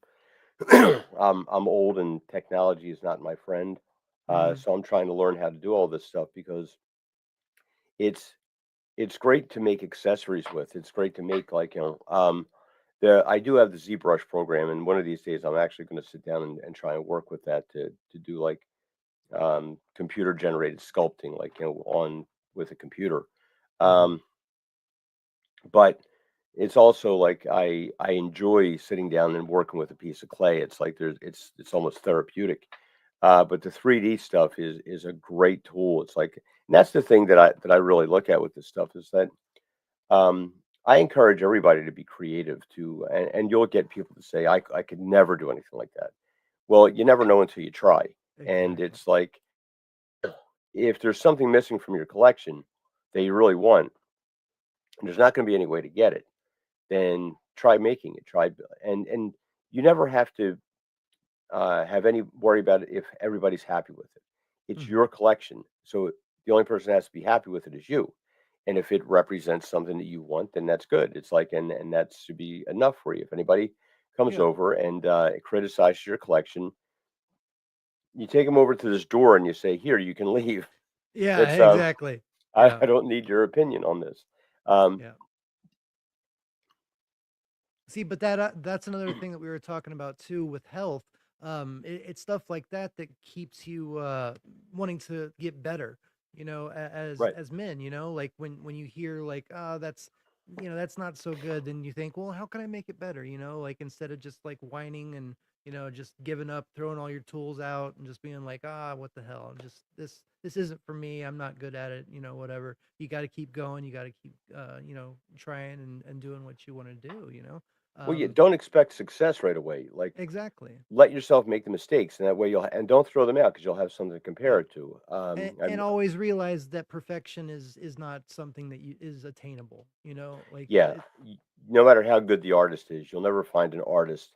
old and technology is not my friend. Mm, So I'm trying to learn how to do all this stuff because it's it's great to make accessories with. It's great to make like, I do have the ZBrush program, and one of these days I'm actually going to sit down and try and work with that to do like computer generated sculpting, like on with a computer. mm-hmm, Um, but it's also like I enjoy sitting down and working with a piece of clay. It's like it's almost therapeutic. But the 3D stuff is a great tool. It's like, and that's the thing that I really look at with this stuff is that um, I encourage everybody to be creative too, and you'll get people to say I could never do anything like that. Well, you never know until you try, and exactly. it's like if there's something missing from your collection that you really want, and there's not going to be any way to get it, then try making it. Try and you never have to have any worry about it if everybody's happy with it. It's Hmm. your collection, so the only person that has to be happy with it is you. And if it represents something that you want, then that's good. It's like, and that should be enough for you. If anybody comes Yeah. over and criticizes your collection, you take them over to this door and you say, "Here, you can leave. Yeah. It's Exactly. Yeah. I don't need your opinion on this." Um, Yeah. See, but that's another thing that we were talking about too with health. It's stuff like that that keeps you wanting to get better. right. As men, like when you hear like, oh, that's not so good, then you think, well, how can I make it better? Like instead of just like whining and just giving up, throwing all your tools out, and just being like, what the hell? Just this isn't for me. I'm not good at it. Whatever. You got to keep going. You got to keep trying and doing what you want to do. Well, you Um, don't expect success right away. Like, exactly. let yourself make the mistakes, and that way and don't throw them out because you'll have something to compare Yeah. it to. And always realize that perfection is not something that is attainable. Like Yeah, no matter how good the artist is, you'll never find an artist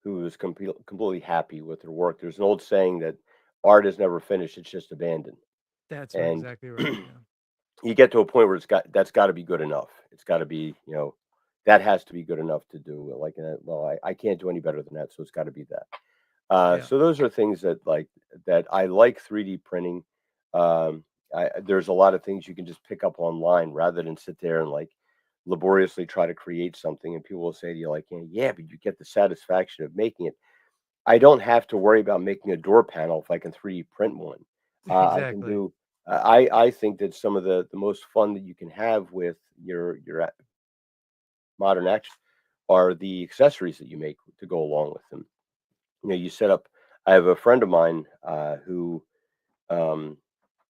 who is completely happy with their work. There's an old saying that art is never finished; it's just abandoned. that's And exactly right. Yeah. you get to a point where that's got to be good enough. It's got to be, that has to be good enough to do. Like, well, I can't do any better than that, so it's got to be that. Yeah. So those are things that I like 3D printing. There's a lot of things you can just pick up online rather than sit there and like laboriously try to create something. And people will say to you like, yeah, but you get the satisfaction of making it. I don't have to worry about making a door panel if I can 3D print one. I can Exactly. do. I think that some of the most fun that you can have with your modern action are the accessories that you make to go along with them. You set up. I have a friend of mine who um,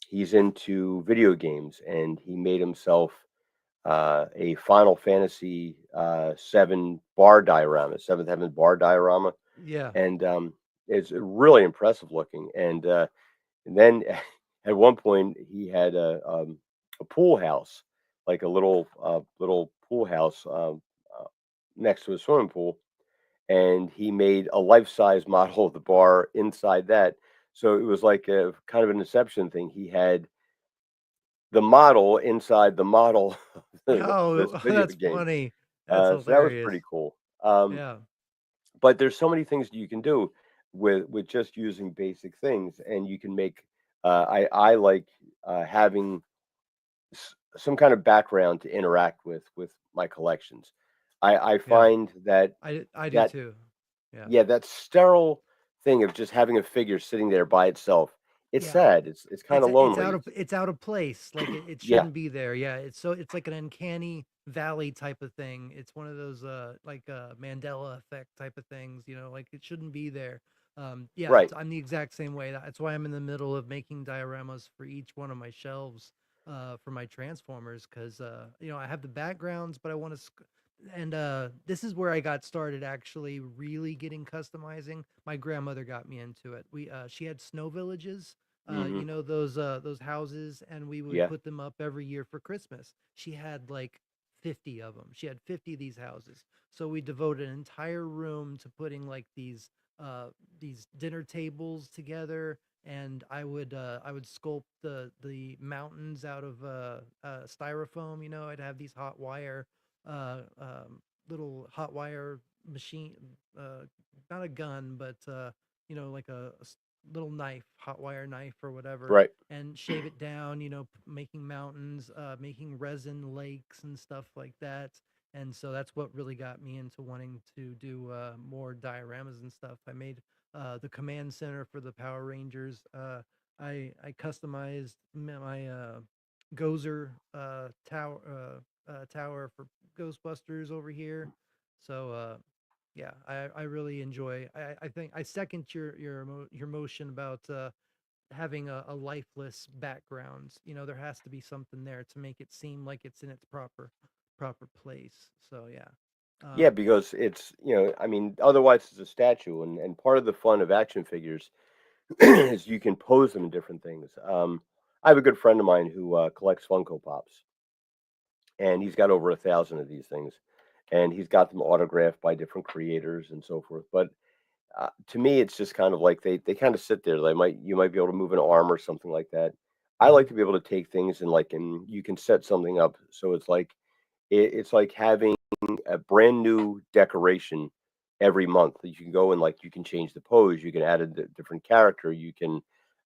he's into video games, and he made himself a Final Fantasy seven bar diorama, Seventh Heaven bar diorama, Yeah. and it's really impressive looking. And then at one point he had a pool house, like a little pool house next to a swimming pool, and he made a life-size model of the bar inside that. So it was like a kind of an Inception thing. He had the model inside the model of this Oh, video that's game. funny. That's So that was hilarious. pretty cool. Um, Yeah. but there's so many things that you can do with just using basic things, and you can make. I like having some kind of background to interact with my collections. I Yeah. find that I do that too. Yeah. yeah, that sterile thing of just having a figure sitting there by itself, it's Yeah. sad. It's kind of lonely. It's out of place. Like it Yeah, shouldn't be there. Yeah. It's like an uncanny valley type of thing. It's one of those like Mandela effect type of things, like it shouldn't be there. Yeah, right. I'm the exact same way. That's why I'm in the middle of making dioramas for each one of my shelves for my transformers because I have the backgrounds, but I want to and this is where I got started actually really getting customizing. My grandmother got me into it. We She had snow villages, Hmm. those houses, and we would Yeah, put them up every year for Christmas. She had like 50 of them. She had 50 of these houses. So we devoted an entire room to putting like these dinner tables together, and I would sculpt the mountains out of styrofoam. I'd have these hot wire uh, um, little hot wire machine, uh, not a gun, but like little knife, hot wire knife or whatever, right. and shave it down. Making mountains, making resin lakes and stuff like that. And so that's what really got me into wanting to do more dioramas and stuff. I made the command center for the Power Rangers. I customized my Gozer tower for Ghostbusters over here. So yeah, I really enjoy. I think I second your motion about having a lifeless background. There has to be something there to make it seem like it's in its proper place. So yeah. Yeah, Um, because it's I mean, otherwise it's a statue, and part of the fun of action figures is you can pose them in different things. I have a good friend of mine who collects Funko Pops, and he's got over 1,000 of these things, and he's got them autographed by different creators and so forth. But to me, it's just kind of like they kind of sit there. You might be able to move an arm or something like that. I like Mhm. to be able to take things and you can set something up so it's like it's like having a brand new decoration every month. You can go and like you can change the pose, you can add a different character, you can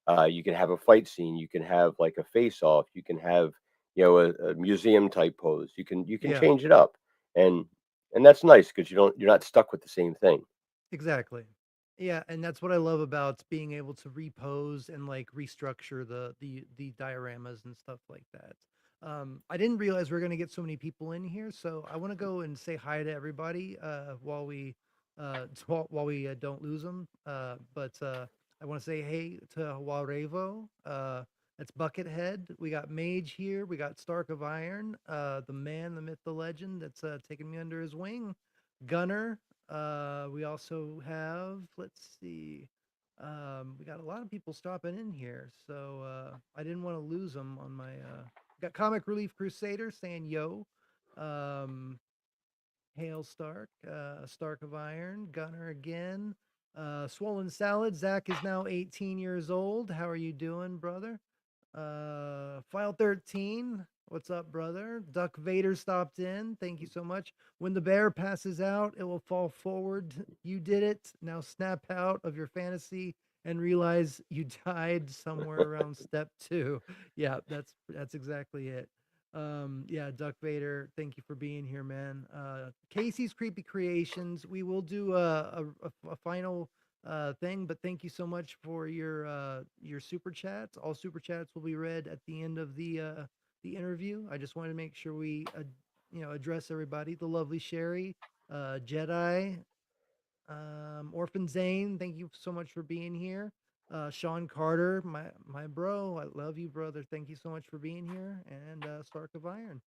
have a fight scene, you can have like a face off, you can have a museum type pose. You can Yeah. change it up, and and that's nice because you're not stuck with the same thing. Exactly. Yeah, and that's what I love about being able to repose and like restructure the dioramas and stuff like that. I didn't realize we are gonna get so many people in here, so I want to go and say hi to everybody while we don't lose them. But I want to say hey to Warevo. That's Buckethead. We got Mage here. We got Stark of Iron. The man, the myth, the legend. That's taking me under his wing. Gunner. We also have, let's see, we got a lot of people stopping in here, so I didn't want to lose them on my. Got Comic Relief Crusader saying yo, um, Hail Stark, Stark of Iron, Gunner again, Swollen Salad. Zach is now 18 years old. How are you doing, brother? File 13. What's up, brother? Duck Vader stopped in. Thank you so much. When the bear passes out, it will fall forward. You did it. Now snap out of your fantasy and realize you died somewhere around step 2. Yeah, that's exactly it. Yeah, Duck Vader, thank you for being here, man. Casey's Creepy Creations. We will do a final thing, but thank you so much for your super chats. All super chats will be read at the end of the interview. I just wanted to make sure we address everybody. The lovely Sherry, Jedi, Orphan Zane, thank you so much for being here. Sean Carter, my bro, I love you, brother. Thank you so much for being here. And Stark of Iron.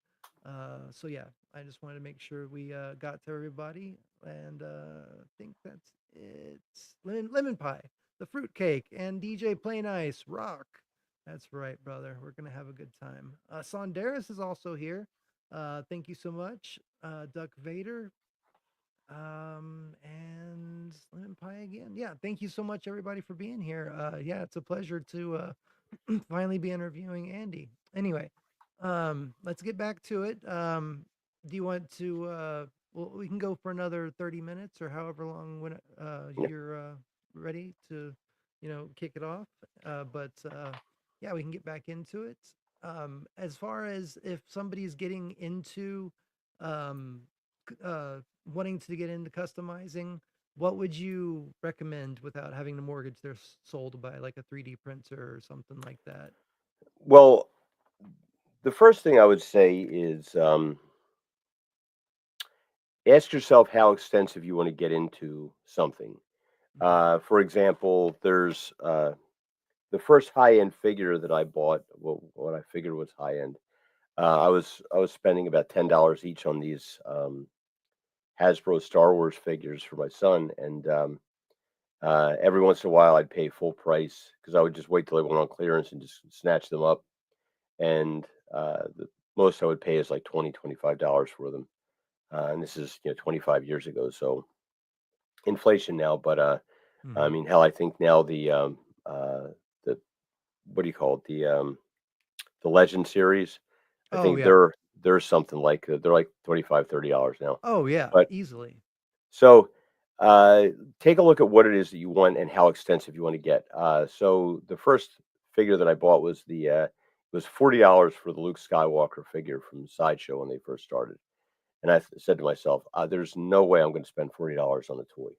So yeah, I just wanted to make sure we got to everybody, and I think that's it. Lemon pie, the fruit cake, and DJ Play Nice rock. That's right, brother. We're gonna have a good time. Sondaris is also here. Thank you so much, Duck Vader. And lemon pie again. Yeah, thank you so much, everybody, for being here. Yeah, it's a pleasure to finally be interviewing Andy. Anyway, let's get back to it. Do you want to? Well, we can go for another 30 minutes or however long when Yeah. you're ready to, kick it off. But yeah, we can get back into it. As far as if somebody's getting into um, wanting to get into customizing, what would you recommend without having to mortgage their soul to buy like a 3D printer or something like that? Well, the first thing I would say is ask yourself how extensive you want to get into something. Mhm. For example, there's the first high end figure that I bought. Well, what I figured was high end. I was spending about $10 each on these Hasbro Star Wars figures for my son, and every once in a while I'd pay full price because I would just wait till they went on clearance and just snatch them up. And the most I would pay is like $25 for them. And this is 25 years ago, so inflation now. But I Mhm. mean, hell, I think now the what do you call it? The Legend series. I Oh think yeah. they're something like they're like $25-30 now. Oh yeah, But easily. so uh, take a look at what it is that you want and how extensive you want to get. So the first figure that I bought was $40 for the Luke Skywalker figure from Sideshow when they first started. And I said to myself, there's no way I'm going to spend $40 on a toy.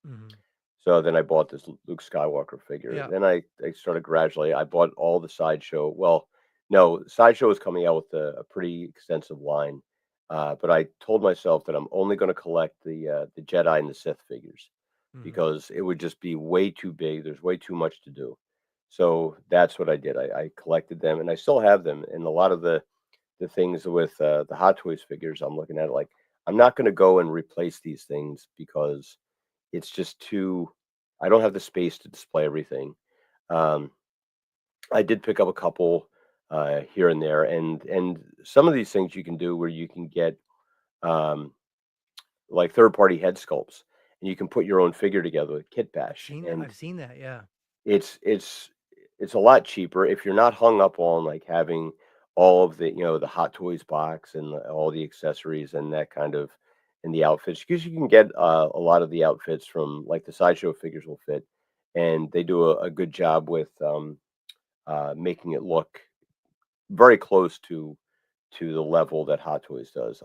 Mhm. So then I bought this Luke Skywalker figure. Yeah. Then I started gradually. I bought all the Sideshow. Well, no, Sideshow was coming out with a pretty extensive line, but I told myself that I'm only going to collect the Jedi and the Sith figures Mhm. because it would just be way too big. There's way too much to do. So that's what I did. I collected them, and I still have them. And a lot of the things with the Hot Toys figures, I'm looking at it like I'm not going to go and replace these things because it's just too I don't have the space to display everything. Um, I did pick up a couple. here and there, and some of these things you can do where you can get um, like third party head sculpts, and you can put your own figure together with Kit Bash, and I've seen that. Yeah. it's it's it's a lot cheaper if you're not hung up on like having all of the the Hot Toys box and all the accessories and that kind of and the outfits because you can get a lot of the outfits from like the sideshow figures will fit, and they do a good job with making it look very close to the level that Hot Toys does.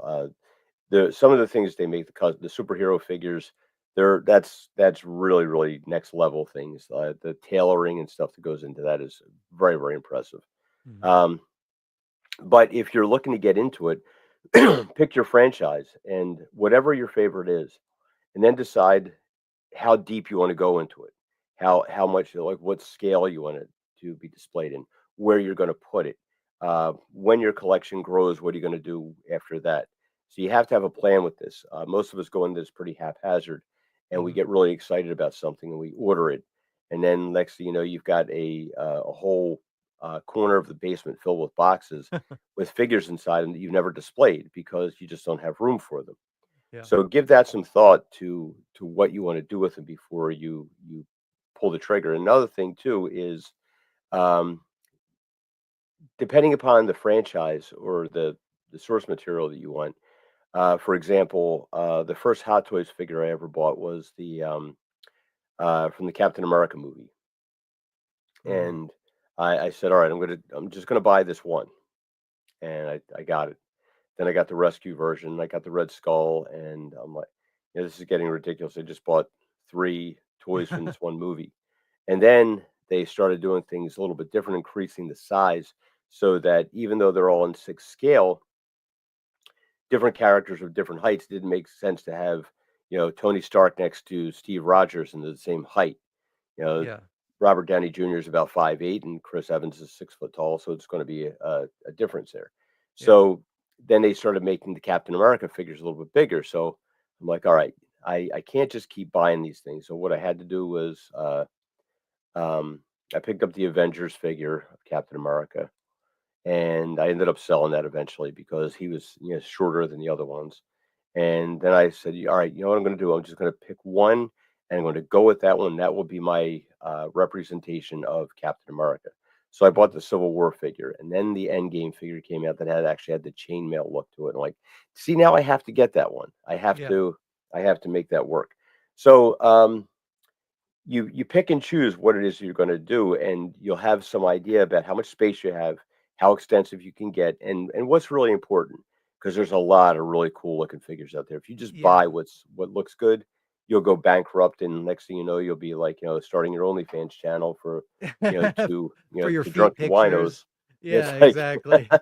The some of the things they make the superhero figures, that's really next level things. The tailoring and stuff that goes into that is very impressive. Mhm. Um, but if you're looking to get into it, pick your franchise and whatever your favorite is, and then decide how deep you want to go into it, how much like what scale you want it to be displayed in, where you're going to put it. When your collection grows, what are you going to do after that? So you have to have a plan with this. Most of us go into this pretty haphazard, and we Mhm. get really excited about something and we order it, and then next thing you know, you've got a whole corner of the basement filled with boxes with figures inside them that you've never displayed because you just don't have room for them. Yeah. So give that some thought to what you want to do with them before you pull the trigger. Another thing too is um, depending upon the franchise or the source material that you want. For example, the first Hot Toys figure I ever bought was the from the Captain America movie, Mhm. and I said, all right, I'm just gonna buy this one, and I got it. Then I got the rescue version. I got the Red Skull, and I'm like, yeah, this is getting ridiculous. I just bought three toys from this one movie, and then they started doing things a little bit different, increasing the size so that even though they're all in six scale, different characters of different heights didn't make sense to have, Tony Stark next to Steve Rogers and the same height. You know, Yeah. Robert Downey Jr. is about 5'8", and Chris Evans is 6 foot tall, so it's going to be a difference there. Yeah. So then they started making the Captain America figures a little bit bigger. So I'm like, all right, I can't just keep buying these things. So what I had to do was um, I picked up the Avengers figure of Captain America, and I ended up selling that eventually because he was shorter than the other ones. And then I said, all right, you know what I'm going to do? I'm just going to pick one and I'm going to go with that one. That will be my representation of Captain America. So I bought Mhm. the Civil War figure, and then the Endgame figure came out that had the chainmail look to it. I'm like, see, now I have to get that one. Yeah. I have to make that work. So you pick and choose what it is you're going to do, and you'll have some idea about how much space you have, how extensive you can get, and what's really important because there's a lot of really cool looking figures out there. If you just buy Yeah. what looks good, you'll go bankrupt, and next thing you know, you'll be like starting your OnlyFans channel for For your the feet drunken winos. pictures. It's Yeah, like exactly.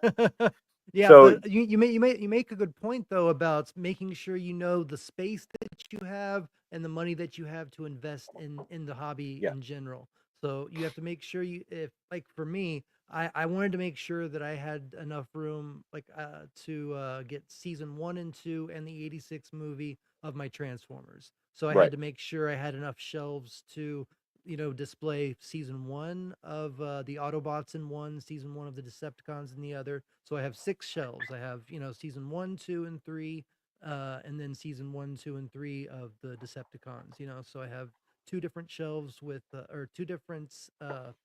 Yeah, so but you make a good point though about making sure you know the space that you have and the money that you have to invest in the hobby yeah, in general. So you have to make sure you if like for me, I wanted to make sure that I had enough room like to get season 1 and 2 and the 86 movie of my Transformers. So I had right, to make sure I had enough shelves to display season 1 of the Autobots in one, season 1 of the Decepticons in the other. So I have 6 shelves. I have, season 1, 2, and 3, and then season 1, 2, and 3 of the Decepticons. So I have two different shelves with, or two different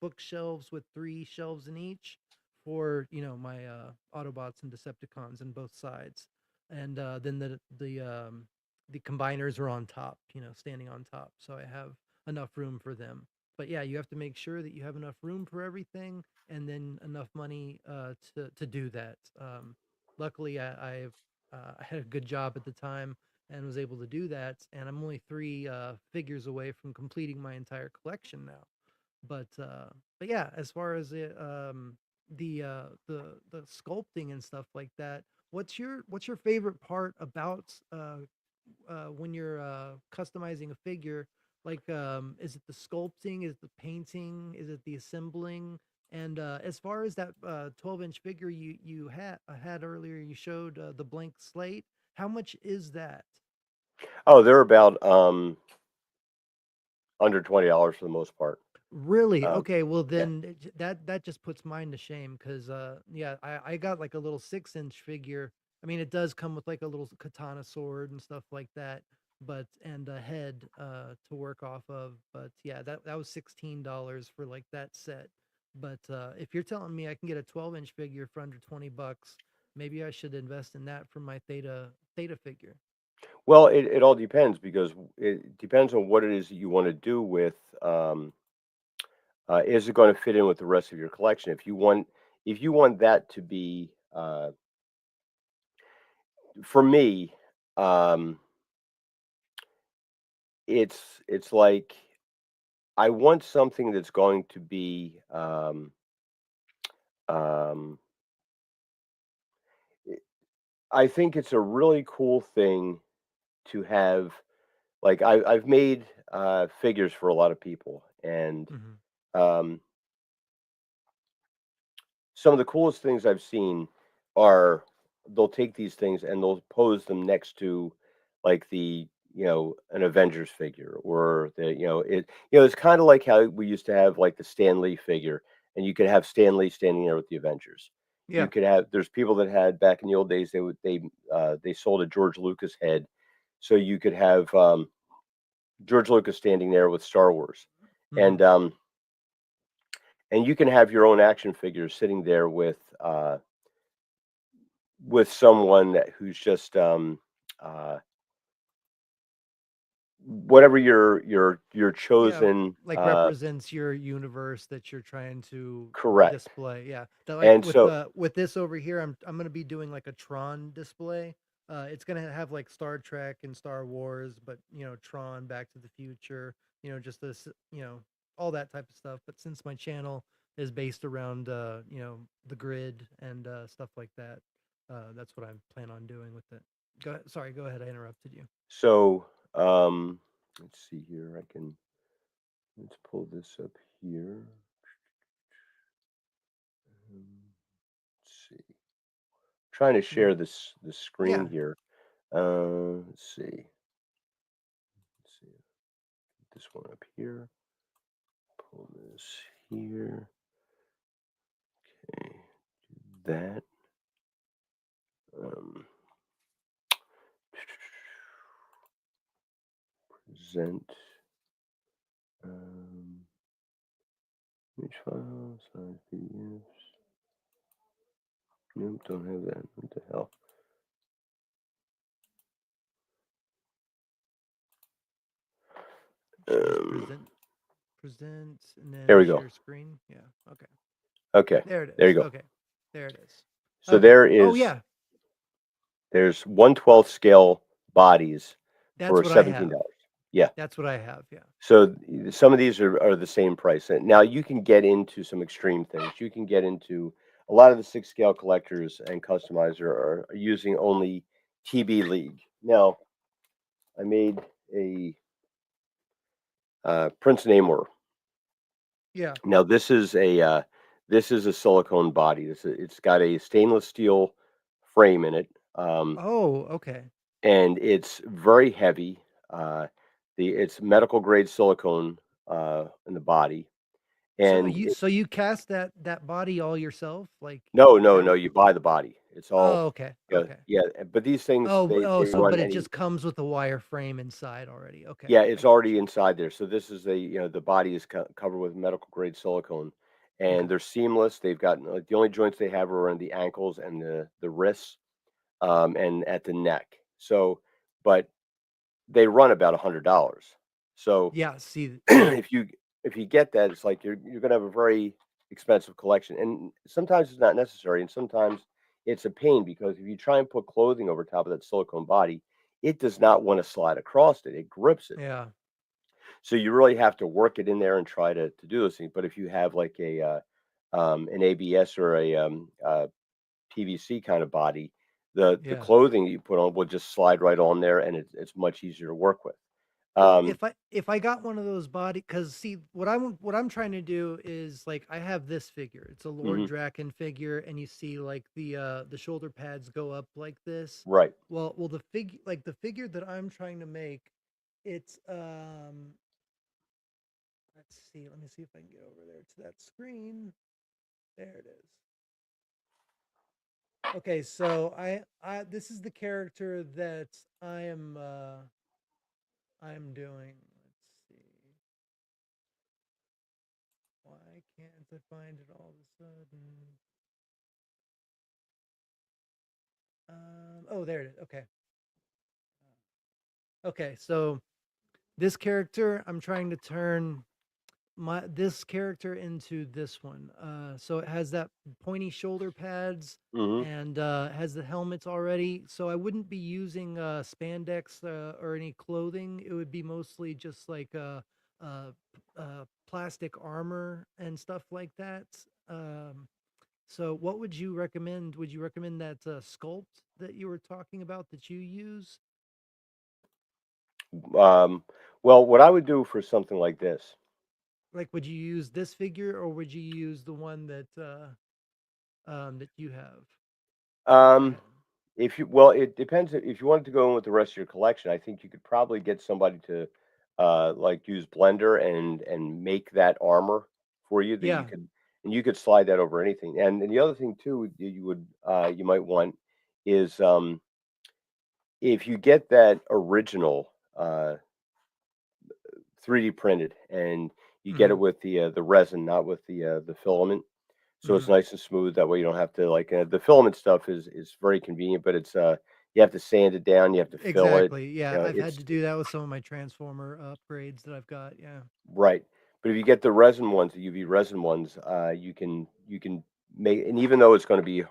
bookshelves with 3 shelves in each for, my Autobots and Decepticons on both sides. And then the combiners are on top, standing on top. So I have enough room for them. But yeah, you have to make sure that you have enough room for everything and then enough money to do that. Luckily, I had a good job at the time and was able to do that. And I'm only 3 figures away from completing my entire collection now. But yeah, as far as the sculpting and stuff like that, what's your favorite part about when you're customizing a figure? Like, is it the sculpting? Is it the painting? Is it the assembling? And as far as that 12-inch figure you had earlier, you showed the blank slate. How much is that? oh, they're about under $20 for the most part. Really? Um, Okay, well yeah. then that just puts mine to shame because yeah, I got like a little 6-inch figure. I mean, it does come with like a little katana sword and stuff like that, but and a head to work off of. But yeah, that was $16 for like that set. But if you're telling me I can get a 12-inch figure for under $20, maybe I should invest in that for my Theta figure. Well, it all depends because it depends on what it is that you want to do with. Is it going to fit in with the rest of your collection? If you want that to be, for me, um, it's like I want something that's going to be. Um, I think it's a really cool thing to have. Like I've made figures for a lot of people, and Hmm. um, some of the coolest things I've seen are they'll take these things and they'll pose them next to like an Avengers figure or it's kind of like how we used to have like the Stan Lee figure and you could have Stan Lee standing there with the Avengers. You Yeah. could have there's people that had back in the old days they sold a George Lucas head, so you could have George Lucas standing there with Star Wars, Hmm. and and you can have your own action figures sitting there with someone who's just uh, whatever your Yeah, chosen like represents your universe that you're trying to correct. display. Yeah. Like And so with this over here, I'm gonna be doing like a Tron display. It's gonna have like Star Trek and Star Wars, but Tron, Back to the Future, just this, all that type of stuff. But since my channel is based around the grid and stuff like that, that's what I plan on doing with it. Sorry, go ahead. I interrupted you. so let's see here. Let's pull this up here. Let's see. Trying to share Mhm. this screen Yeah. here. Let's see. Let's see. This one up here. Pull this here. Okay. That. Um, present. Um, image files, size PDFs. Nope, don't have that. What the hell? Choose Um, present, and there then we go. share screen. Yeah. Okay. Okay, There it there you is. go. Okay. There it is. So Okay. Oh yeah. there's 1/12 scale bodies That's for what I have. $17. Yeah. That's what I have. Yeah. So some of these are the same price. And now you can get into some extreme things. You can get into a lot of the 6 scale collectors and customizer are using only TB League. Now I made a Prince Namor. Yeah. Now this is a silicone body. It's got a stainless steel frame in it, Oh, okay. and it's very heavy. It's medical grade silicone in the body, So and you cast that body all yourself? Like, is no, that no, what? you buy the body. It's all Oh, okay. yeah, Okay. yeah. But these things Oh, they so run but it any just comes with a wire frame inside already. Okay. yeah, I it's got already you. inside there. So this is the body is covered with medical grade silicone, and Okay. they're seamless. They've got like the only joints they have are in the ankles and the wrists, and at the neck. So, but they run about $100. So Yeah, see, yeah. if you get that, it's like you're gonna have a very expensive collection, and sometimes it's not necessary, and sometimes it's a pain because if you try and put clothing over top of that silicone body, it does not want to slide across it. It grips it. Yeah. So you really have to work it in there and try to do those things. But if you have like an ABS or a PVC kind of body, the Yeah. clothing that you put on will just slide right on there, and it's much easier to work with. Well, Um, if I got one of those because see what I'm trying to do is like I have this figure. It's a Lord mhm, Draken figure, and you see like the shoulder pads go up like this. right. Well, the figure that I'm trying to make, it's let's see. Let me see if I can get over there to that screen. There it is. Okay, so I this is the character that I'm doing. Let's see. Why can't I find it all of a sudden? Oh, there it is. Okay. Okay, so this character, I'm trying to turn this character into this one. So it has that pointy shoulder pads Hmm. and has the helmets already. So I wouldn't be using spandex or any clothing. It would be mostly just like uh, plastic armor and stuff like that. Um, so what would you recommend? Would you recommend that sculpt that you were talking about that you use? Um, well, what I would do for something like this, Like, would you use this figure or would you use the one that you have? um, Yeah. if you well, it depends. If you wanted to go in with the rest of your collection, I think you could probably get somebody to like use Blender and make that armor for you that you Yeah. could and you could slide that over anything. And the other thing too you would you might want is if you get that original 3D printed and you get it Mhm. with the resin, not with the filament. So it's Mhm. nice and smooth. That way you don't have to like the filament stuff is very convenient, but it's you have to sand it down, you have to fill it. Exactly. Yeah, You know, I've had it's to do that with some of my transformer upgrades that I've got. Yeah. right. But if you get the resin ones, the UV resin ones, you can make, and even though it's going to be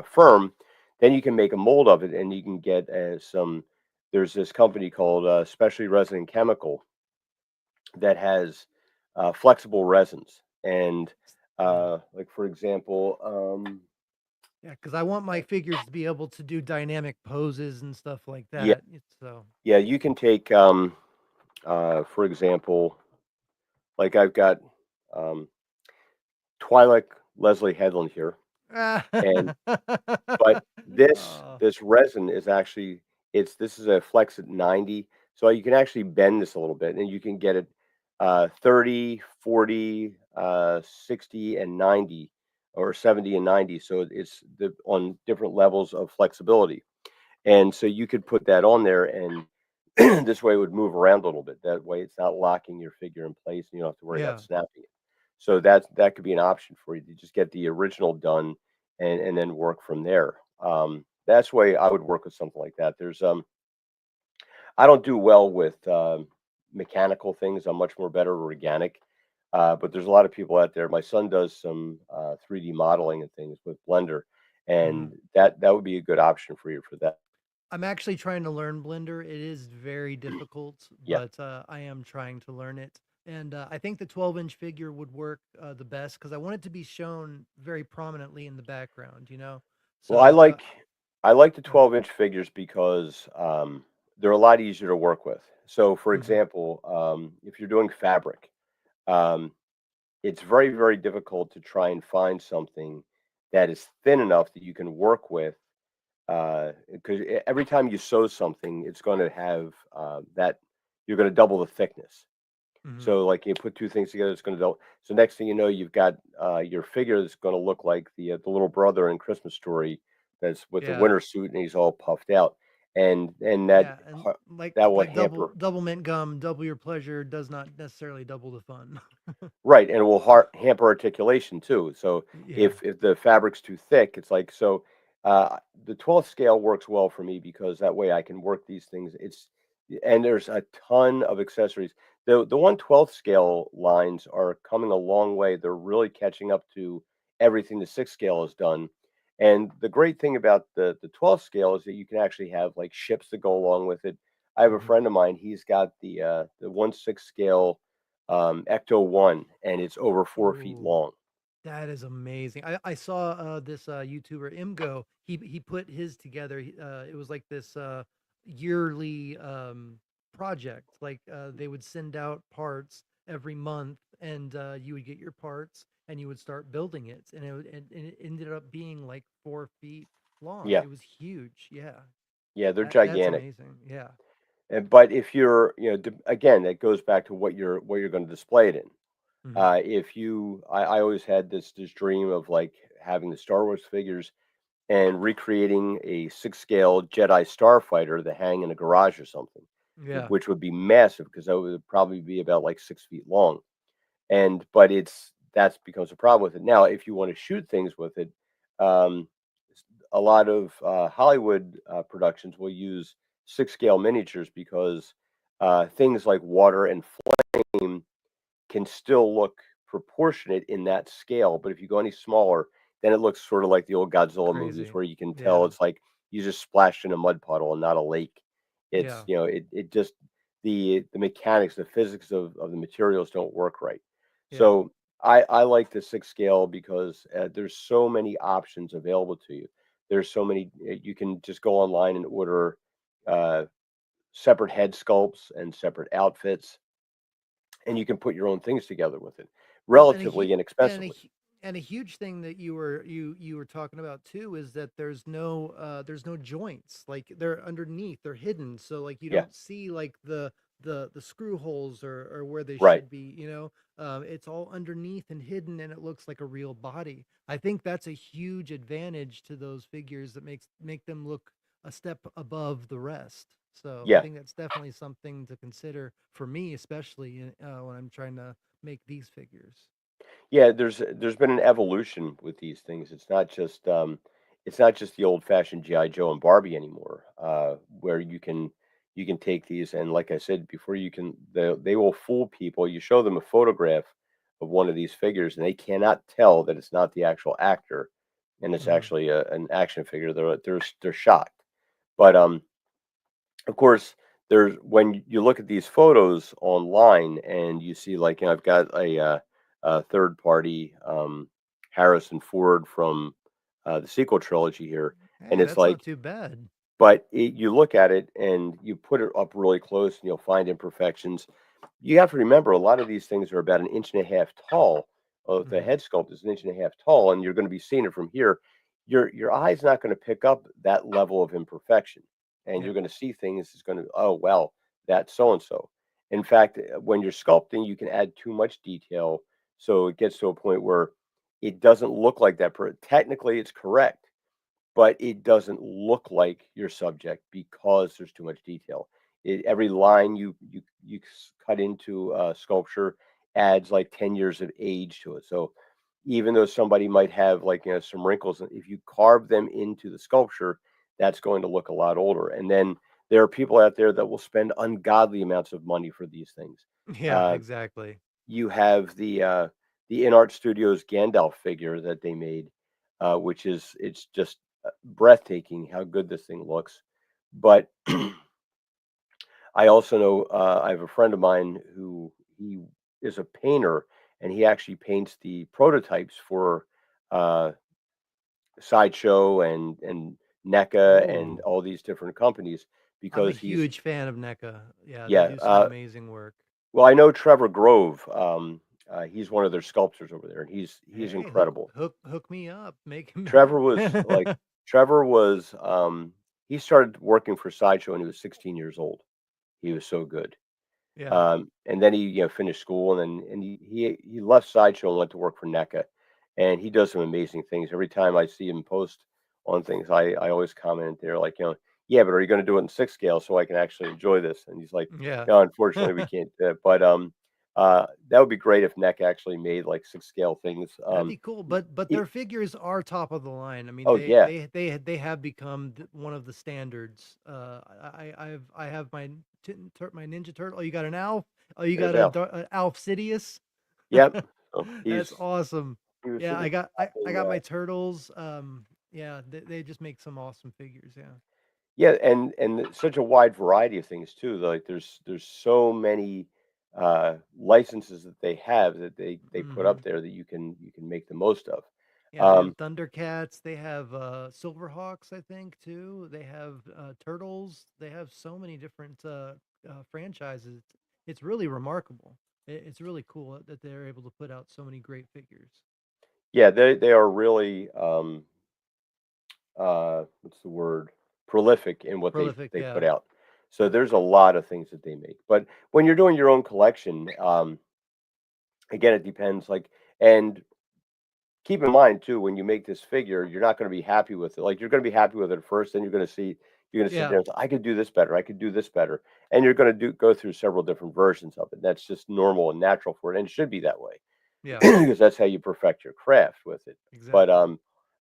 firm, then you can make a mold of it, and you can get some. There's this company called Specialty Resin and Chemical that has flexible resins, and Mhm. like for example, Yeah, because I want my figures to be able to do dynamic poses and stuff like yeah, that. So. yeah, you can take for example, like I've got um, Twi'lek Leslie Headland here, and but this Oh, this resin is actually this is a flex at 90, so you can actually bend this a little bit, and you can get it 30, 40, 60, and 90, or 70 and 90. So it's on different levels of flexibility, and so you could put that on there, and this way it would move around a little bit. That way it's not locking your figure in place, and you don't have to worry about yeah. snapping it. So that could be an option for you to just get the original done and then work from there. That's the way I would work with something like that. There's I don't do well with mechanical things. I'm much more better organic. But there's a lot of people out there. My son does some 3D modeling and things with Blender, Mhm. and that would be a good option for you for that. I'm actually trying to learn Blender. It is very difficult, Yeah. but I am trying to learn it. And I think the 12-inch figure would work the best because I want it to be shown very prominently in the background, you know? Well, So, I like the yeah. 12-inch figures because they're a lot easier to work with. So, for Hmm. example, if you're doing fabric, um, it's very, very difficult to try and find something that is thin enough that you can work with. Because every time you sew something, it's going to have that you're going to double the thickness. Hmm. So, like, you put 2 things together, it's gonna do so next thing you know, you've got, your figure that's gonna look like the little brother in Christmas Story that's with the Yeah. winter suit, and he's all puffed out, and Yeah. And that will like hamper. double mint gum, double your pleasure does not necessarily double the fun. Right, and it will hamper articulation too. So Yeah. if the fabric's too thick, it's like so. The 12th scale works well for me because that way I can work these things. And there's a ton of accessories. The 1/12 scale lines are coming a long way. They're really catching up to everything the 6th scale has done. And the great thing about the 12th scale is that you can actually have like ships that go along with it. I have a Hmm. friend of mine. He's got the 1/6 scale Ecto One, and it's over 4 feet Ooh. long. That is amazing. I saw this YouTuber Imgo. He put his together. It was like this yearly project. Like they would send out parts every month, and you would get your parts, and you would start building it, and and it ended up being like 4 feet long. Yeah, It was huge. Yeah, yeah, they're that's gigantic. amazing. Yeah. And but if you're, again, that goes back to what you're going to display it in. Hmm. If you, I always had this dream of like having the Star Wars figures and recreating a six scale Jedi starfighter to hang in a garage or something, Yeah. which would be massive because that would probably be about like 6 feet long. And but that's becomes a problem with it. Now, if you want to shoot things with it, um, a lot of Hollywood productions will use six scale miniatures because things like water and flame can still look proportionate in that scale. But if you go any smaller, then it looks sort of like the old Godzilla movies Crazy. where you can tell Yeah. it's like you just splashed in a mud puddle and not a lake. It's, Yeah. it just the mechanics, the physics of the materials don't work right. Yeah. So I like the six scale because there's so many options available to you. There's so many you can just go online and order uh, separate head sculpts and separate outfits, and you can put your own things together with it Well, relatively and a inexpensively. hu- and a huge thing that you were talking about too is that there's no joints. Like they're underneath, they're hidden. So like you Yeah, don't see like the screw holes or where they right. should be, you know. It's all underneath and hidden and it looks like a real body. I think that's a huge advantage to those figures that make them look a step above the rest. So I Yeah, think that's definitely something to consider for me, especially when I'm trying to make these figures. yeah. There's been an evolution with these things. It's not just the old fashioned GI Joe and Barbie anymore, where you can take these and like I said before, they will fool people. You show them a photograph of one of these figures and they cannot tell that it's not the actual actor, and it's Mhm. actually an action figure. They're shocked. But of course, there's when you look at these photos online and you see like, I've got a third party Harrison Ford from the sequel trilogy here, and Hey, it's that's not like, too bad. you look at it and you put it up really close and you'll find imperfections. You have to remember a lot of these things are about an inch and a half tall. The Mhm. head sculpt is an inch and a half tall, and you're going to be seeing it from here. Your eye's not going to pick up that level of imperfection, and Yeah. you're going to see things. It's going to, oh well, that's so and so. In fact, when you're sculpting, you can add too much detail, so it gets to a point where it doesn't look like that. Technically, it's correct, but it doesn't look like your subject because there's too much detail. Every line you cut into sculpture adds like 10 years of age to it. So even though somebody might have like, some wrinkles, if you carve them into the sculpture, that's going to look a lot older. And then there are people out there that will spend ungodly amounts of money for these things. Yeah, Uh, exactly. you have the In Art Studios Gandalf figure that they made, which is it's just breathtaking how good this thing looks. But I also know I have a friend of mine who he is a painter, and he actually paints the prototypes for uh, Sideshow and NECA and Ooh. all these different companies I'm a because he's huge fan of NECA. Yeah, they yeah. do some amazing work. Well, I know Trevor Grove. He's one of their sculptors over there, and he's Hey, incredible. hook me up. Make him. Trevor was like Trevor was he started working for Sideshow when he was 16 years old. He was so good. Yeah. And then he, finished school, and then he left Sideshow and went to work for NECA, and he does some amazing things. Every time I see him post on things, I always comment there like, yeah, but are you going to do it in six scale so I can actually enjoy this? And he's like, Yeah. no, unfortunately we can't do it. But that would be great if NECA actually made like six scale things. That'd be cool, but It, their figures are top of the line. I mean, oh yeah, they have become one of the standards. I have my my Ninja Turtle. Oh, you got an Alf. Oh, you there's got Al. a Alf Sidious. Yep. So That's awesome. he was Yeah, sitting I in, got my turtles. Yeah, they just make some awesome figures. Yeah. yeah, and such a wide variety of things too. Like there's so many licenses that they have that they put Hmm. up there that you can make the most of. Yeah, they have Um, Thundercats. They have Silverhawks, I think, too. They have Turtles. They have so many different franchises. It's really remarkable. It's really cool that they're able to put out so many great figures. yeah, they are really what's the word, prolific in what Prolific, they put yeah, out. So yeah. there's a lot of things that they make. But when you're doing your own collection, again, it depends. Like, and keep in mind too, when you make this figure, you're not going to be happy with it. Like, you're going to be happy with it at first, then you're going to sit Yeah. there and say, I could do this better. I could do this better. And you're going to go through several different versions of it. That's just normal and natural for it, and it should be that way Yeah. because that's how you perfect your craft with it. But Exactly.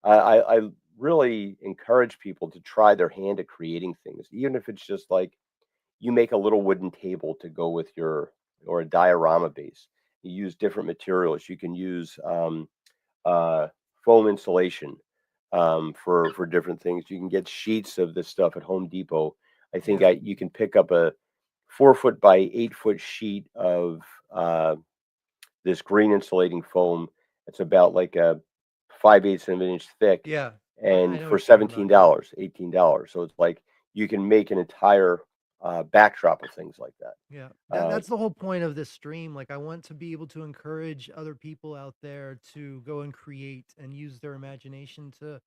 I really encourage people to try their hand at creating things, even if it's just like you make a little wooden table to go with your, or a diorama base. You use different materials. You can use uh, foam insulation for different things. You can get sheets of this stuff at Home Depot. I think Yeah. you can pick up a 4 foot by 8 foot sheet of uh, this green insulating foam. It's about like a 5/8 of an inch thick, Yeah. I and know for what you're talking about. Yeah. $17, $18. So it's like you can make an entire backdrop of things like that. Yeah. Uh, That's the whole point of this stream. Like I want to be able to encourage other people out there to go and create and use their imagination to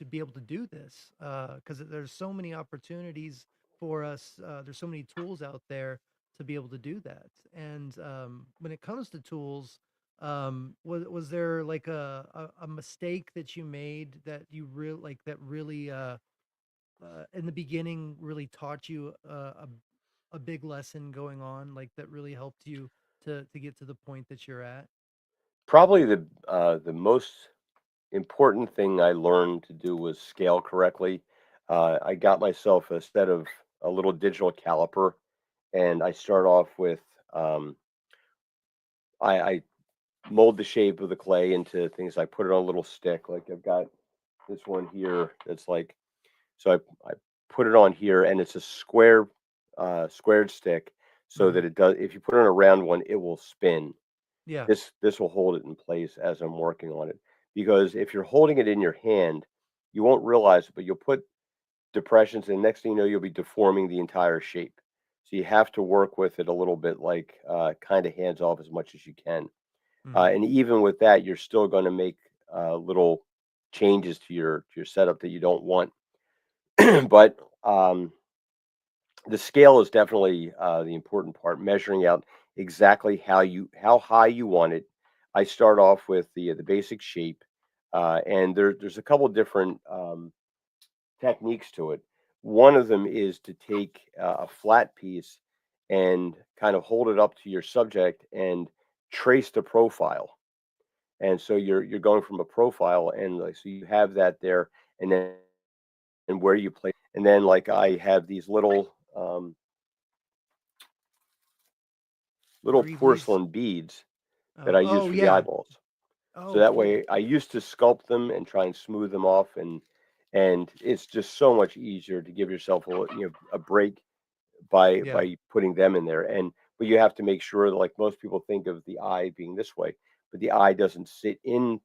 be able to do this. Because there's so many opportunities for us. There's so many tools out there to be able to do that. And when it comes to tools, was there like a mistake that you made that you really like that really in the beginning really taught you a big lesson going on, like that really helped you to get to the point that you're at? Probably the most important thing I learned to do was scale correctly. I got myself a set of a little digital caliper, and I start off with um, I mold the shape of the clay into things. I put it on a little stick. Like I've got this one here that's like, so I put it on here, and it's a squared stick, so Hmm. that it does. If you put it on a round one, it will spin. Yeah. This will hold it in place as I'm working on it. Because if you're holding it in your hand, you won't realize it, but you'll put depressions, and next thing you know, you'll be deforming the entire shape. So you have to work with it a little bit, like kind of hands off as much as you can. Hmm. And even with that, you're still going to make little changes to your setup that you don't want. But the scale is definitely the important part. Measuring out exactly how high you want it. I start off with the basic shape, and there's a couple different techniques to it. One of them is to take a flat piece and kind of hold it up to your subject and trace the profile. And so you're going from a profile, and like, so you have that there, and then and where you place, and then like I have these little Greeblies. porcelain beads that Oh, I use oh for the yeah. eyeballs. So Oh, that cool. way I used to sculpt them and try and smooth them off, and it's just so much easier to give yourself a break Yeah. by putting them in there. And but you have to make sure that, like, most people think of the eye being this way, but the eye doesn't sit in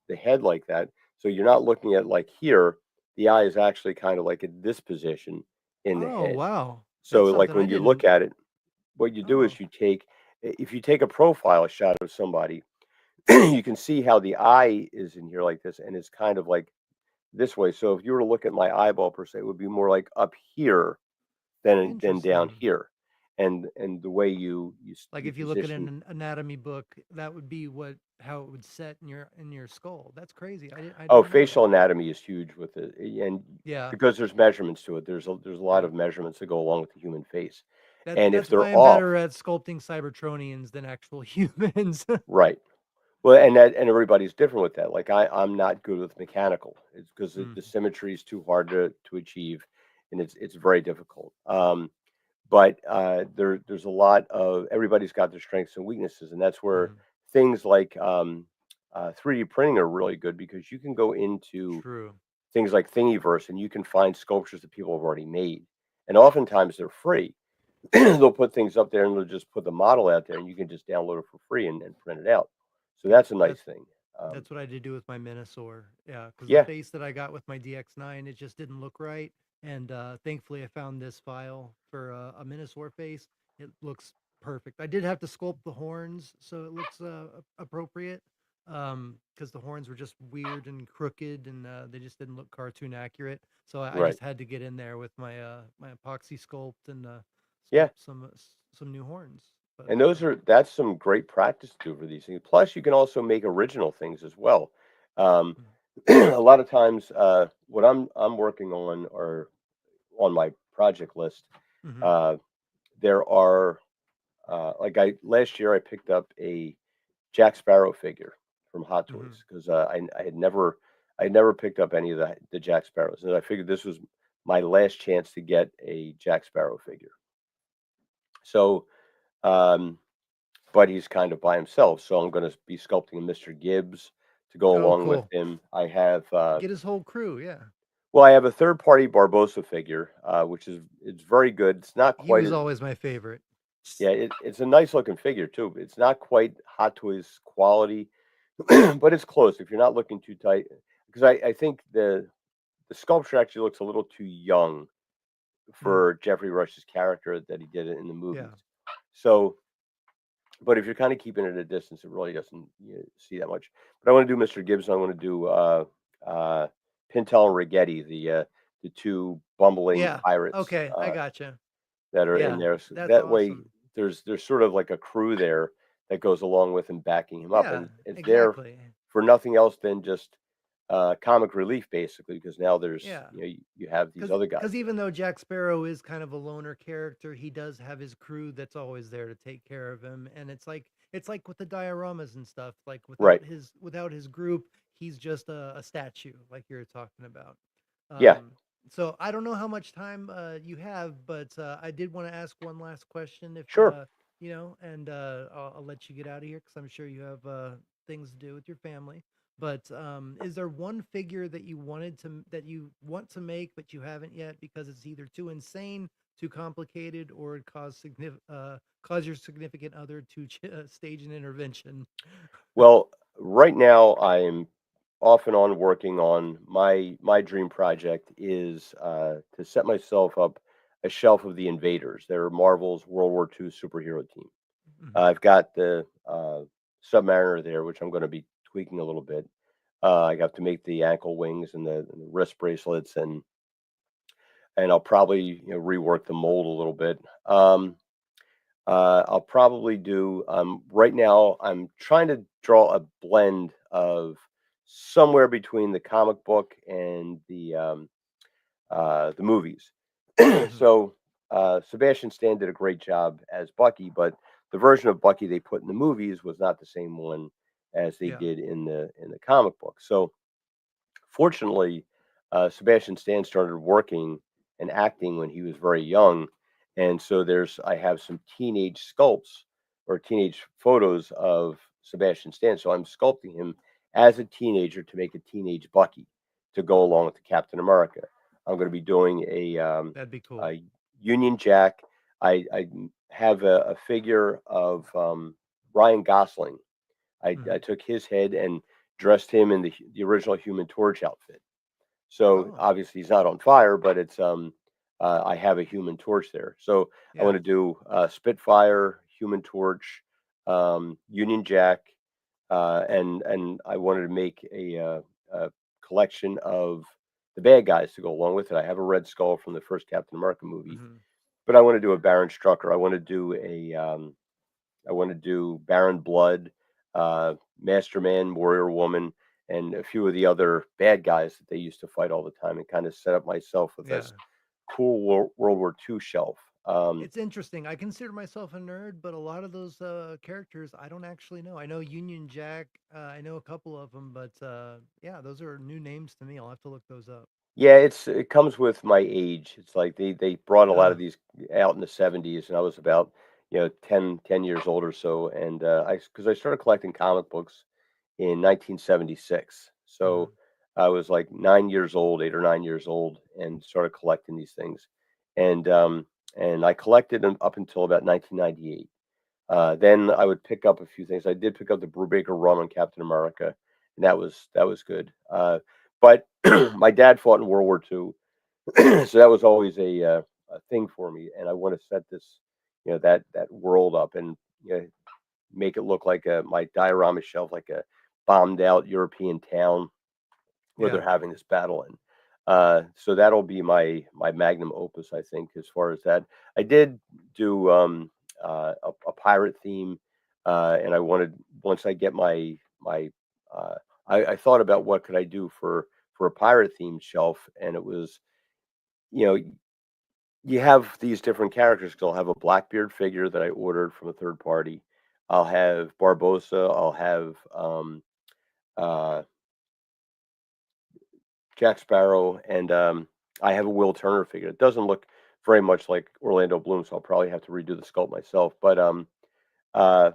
the head like that. So you're not looking at like here. The eye is actually kind of like in this position in the Oh, head. wow. So That's like something I when you look didn't. at it, what you do Oh, is if you take a profile shot of somebody, you can see how the eye is in here like this, and it's kind of like this way. So if you were to look at my eyeball per se, it would be more like up here than down interesting. here. And the way Like you if you look at position. an anatomy book, that would be what how it would set in your skull. That's crazy. I Oh, didn't know facial that. anatomy is huge with it, and Yeah. because there's measurements to it. There's a lot Yeah. of measurements that go along with the human face, That's and if that's why they're I'm off, better at sculpting Cybertronians than actual humans. right. Well, and everybody's different with that. Like I'm not good with mechanical. It's because Mm, the symmetry is too hard to achieve, and it's very difficult. But there's a lot of, everybody's got their strengths and weaknesses, and that's where mhm. things like 3D printing are really good, because you can go into True. things like Thingiverse, and you can find sculptures that people have already made, and oftentimes they're free. They'll put things up there, and they'll just put the model out there, and you can just download it for free and print it out. So Yeah, that's a nice thing. that's what I did do with my Minosaur. Yeah, because the Yeah, face that I got with my DX9, it just didn't look right. And thankfully, I found this file for a Minosaur face. It looks perfect. I did have to sculpt the horns so it looks appropriate. Because the horns were just weird and crooked, and they just didn't look cartoon accurate. So I right. just had to get in there with my my epoxy sculpt and Yeah, sculpt some new horns. But And that's some great practice to do for these things. Plus, you can also make original things as well. Um, mm, a lot of times, what I'm working on or on my project list, mhm, uh, there are like I last year I picked up a Jack Sparrow figure from Hot mhm. Toys because I had never picked up any of the Jack Sparrows, and I figured this was my last chance to get a Jack Sparrow figure. So, um, but he's kind of by himself, so I'm going to be sculpting a Mr. Gibbs to go Oh, along with cool. him. I have Get his whole crew. Yeah, well, I have a third party Barbosa figure, which is it's very good. It's not he quite was as always my favorite. yeah, it's a nice looking figure too. It's not quite Hot Toys quality, but it's close if you're not looking too tight. Because I think the sculpture actually looks a little too young Mm, for Jeffrey Rush's character that he did in the yeah. movies. So, but if you're kind of keeping it at a distance, it really doesn't see that much. But I want to do Mr. Gibbs. I want to do uh, Pintel and Rigetti, the two bumbling Yeah. pirates Okay, I gotcha. that are in Yeah, there. So that's that way, awesome. there's sort of like a crew there that goes along with him, backing him up, Yeah, and it's there exactly. for nothing else than just comic relief, basically, because now there's Yeah. you have these other Because guys there. even though Jack Sparrow is kind of a loner character, he does have his crew that's always there to take care of him, and it's like with the dioramas and stuff. Like Right? without his group, he's just a statue, like you're talking about. Yeah. Um, so I don't know how much time you have, but I did want to ask one last question, if Sure. and I'll let you get out of here because I'm sure you have things to do with your family. But is there one figure that you want to make but you haven't yet because it's either too insane, too complicated, or it cause your significant other to stage an intervention? Well, right now I'm off and on working on my dream project is to set myself up a shelf of the Invaders. They're Marvel's World War II superhero team. Mhm. I've got the Submariner there, which I'm going to be tweaking a little bit. I have to make the ankle wings and the wrist bracelets, and I'll probably rework the mold a little bit. I'll probably do right now. I'm trying to draw a blend of somewhere between the comic book and the movies. Mhm. So Sebastian Stan did a great job as Bucky, but the version of Bucky they put in the movies was not the same one as they Yeah. did in the comic book. So fortunately, Sebastian Stan started working and acting when he was very young, and so I have some teenage sculpts or teenage photos of Sebastian Stan. So I'm sculpting him as a teenager to make a teenage Bucky to go along with the Captain America. I'm going to be doing That'd be cool. a Union Jack. I have a figure of Ryan Gosling. I Mhm. took his head and dressed him in the original Human Torch outfit. So Oh, obviously he's not on fire, but it's I have a Human Torch there. So I want yeah. to do Spitfire, Human Torch, Union Jack, and I wanted to make a collection of the bad guys to go along with it. I have a Red Skull from the first Captain America movie, Mhm. but I want to do a Baron Strucker. I want to do Baron Blood, Master Man, Warrior Woman, and a few of the other bad guys that they used to fight all the time, and kind of set up myself with Yeah. this cool World War II shelf. It's interesting. I consider myself a nerd, but a lot of those characters I don't actually know. I know Union Jack. I know a couple of them, but yeah, those are new names to me. I'll have to look those up. Yeah, it comes with my age. It's like they brought a lot of Uh, these out in the 70s, and I was about 10 years old or so, and because I started collecting comic books in 1976. So mhm. I was like 9 years old, 8 or 9 years old, and started collecting these things. And I collected them up until about 1998. Then I would pick up a few things. I did pick up the Brubaker run on Captain America, and that was good. But my dad fought in World War II, so that was always a thing for me. And I want to set this, that world up and make it look like my diorama shelf, like a bombed out European town where they're Yeah. having this battle in. So that'll be my magnum opus, I think, as far as that. I did do a pirate theme, and I wanted once I get my uh, I thought about what could I do for a pirate themed shelf, and it was you know you have these different characters. 'Cause I'll have a Blackbeard figure that I ordered from a third party. I'll have Barbossa. I'll have uh, Jack Sparrow, and I have a Will Turner figure. It doesn't look very much like Orlando Bloom, so I'll probably have to redo the sculpt myself. But uh,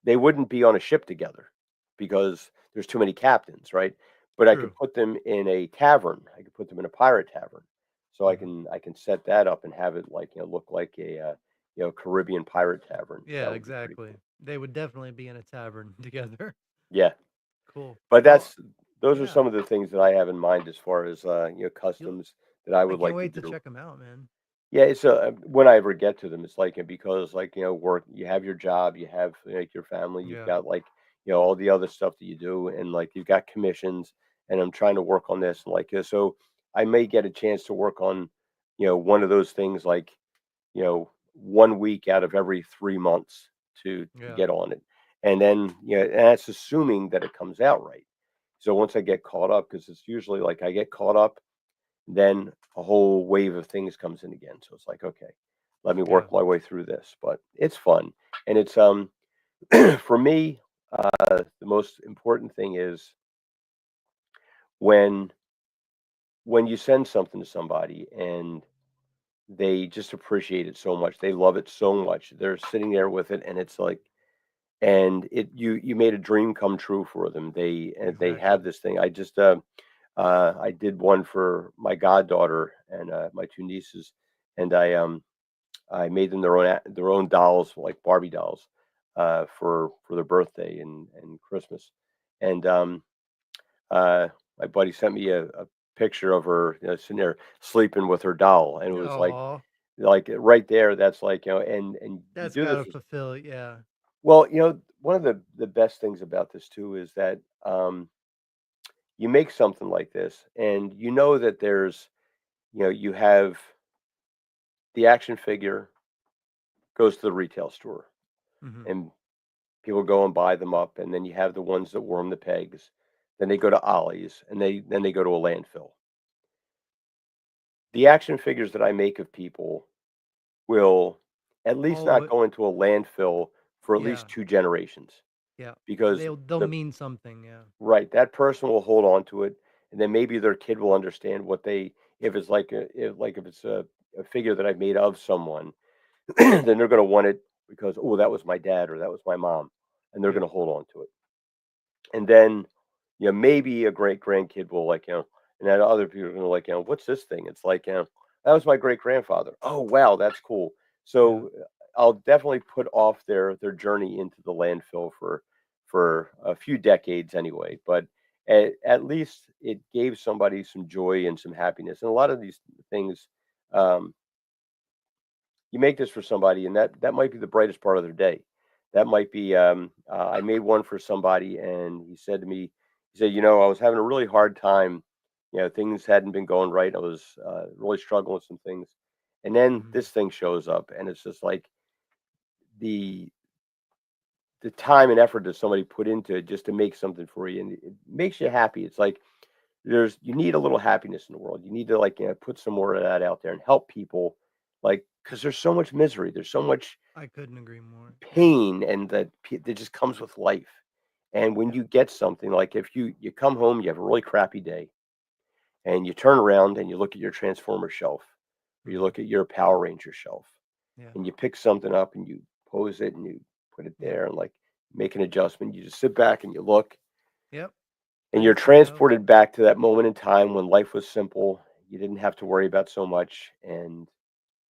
they wouldn't be on a ship together because there's too many captains, right? But I could True. put them in a tavern. I could put them in a pirate tavern, so Mhm. I can set that up and have it like look like a Caribbean pirate tavern. That Yeah, would be pretty exactly. cool. They would definitely be in a tavern together. Yeah, Cool. but Well, those are yeah. some of the things that I have in mind as far as You'll customs that I I would can't like to wait to do. check them out, man. Yeah, it's when I ever get to them, it's like because like work, you have your job, you have like your family, you've Yeah. got like all the other stuff that you do, and like you've got commissions, and I'm trying to work on this, and like so I may get a chance to work on one of those things like 1 week out of every 3 months to Yeah. get on it, and then and that's assuming that it comes out right. So once I get caught up, because it's usually like I get caught up then a whole wave of things comes in again. So it's like, okay, let me Yeah. work my way through this. But it's fun. And it's for me, the most important thing is when you send something to somebody and they just appreciate it so much. They love it so much. They're sitting there with it and it's like and it you made a dream come true for them. They have Exactly. this thing. I did one for my goddaughter and my two nieces, and I made them their own dolls, like Barbie dolls, for their birthday and Christmas. And uh, my buddy sent me a picture of her sitting there sleeping with her doll, and it was Oh, like right there. That's like and you that's do this. gotta fulfill. Yeah. Well, one of the best things about this too is that you make something like this, and you know that there's you have the action figure goes to the retail store, Hmm. and people go and buy them up, and then you have the ones that worm the pegs. Then they go to Ollie's, and they go to a landfill. The action figures that I make of people will at least All the not way. go into a landfill for at Yeah. least 2 generations Yeah. because They'll the mean something. Yeah. right, that person will hold on to it, and then maybe their kid will understand what they if it's if it's a figure that I've made of someone, then they're gonna want it because, "Oh, that was my dad or that was my mom," and they're Yep. gonna hold on to it. And then, maybe a great grandkid will like, and then other people are gonna like, what's this thing? It's like, that was my great grandfather. Oh wow, that's cool. Yeah. So I'll definitely put off their journey into the landfill for a few decades anyway. But at least it gave somebody some joy and some happiness. And a lot of these things, um, you make this for somebody, and that might be the brightest part of their day. That might be. I made one for somebody, and he said to me, he said, I was having a really hard time. Things hadn't been going right. I was really struggling with some things, and then Hmm. this thing shows up, and it's just like the the time and effort that somebody put into it just to make something for you, and it makes you happy. It's like you need a little happiness in the world. You need to like put some more of that out there and help people, like because there's so much misery. There's so much I couldn't agree more. Yeah. pain and that just comes with life. And when Yeah. you get something like if you come home, you have a really crappy day, and you turn around and you look at your Transformer shelf, or you Hmm. look at your Power Ranger shelf, Yeah. and you pick something up and you pose it and you put it Yep. there and like make an adjustment. You just sit back and you look, Yep. and I you're just can't help it. transported back to that moment in time when life was simple. You didn't have to worry about so much, and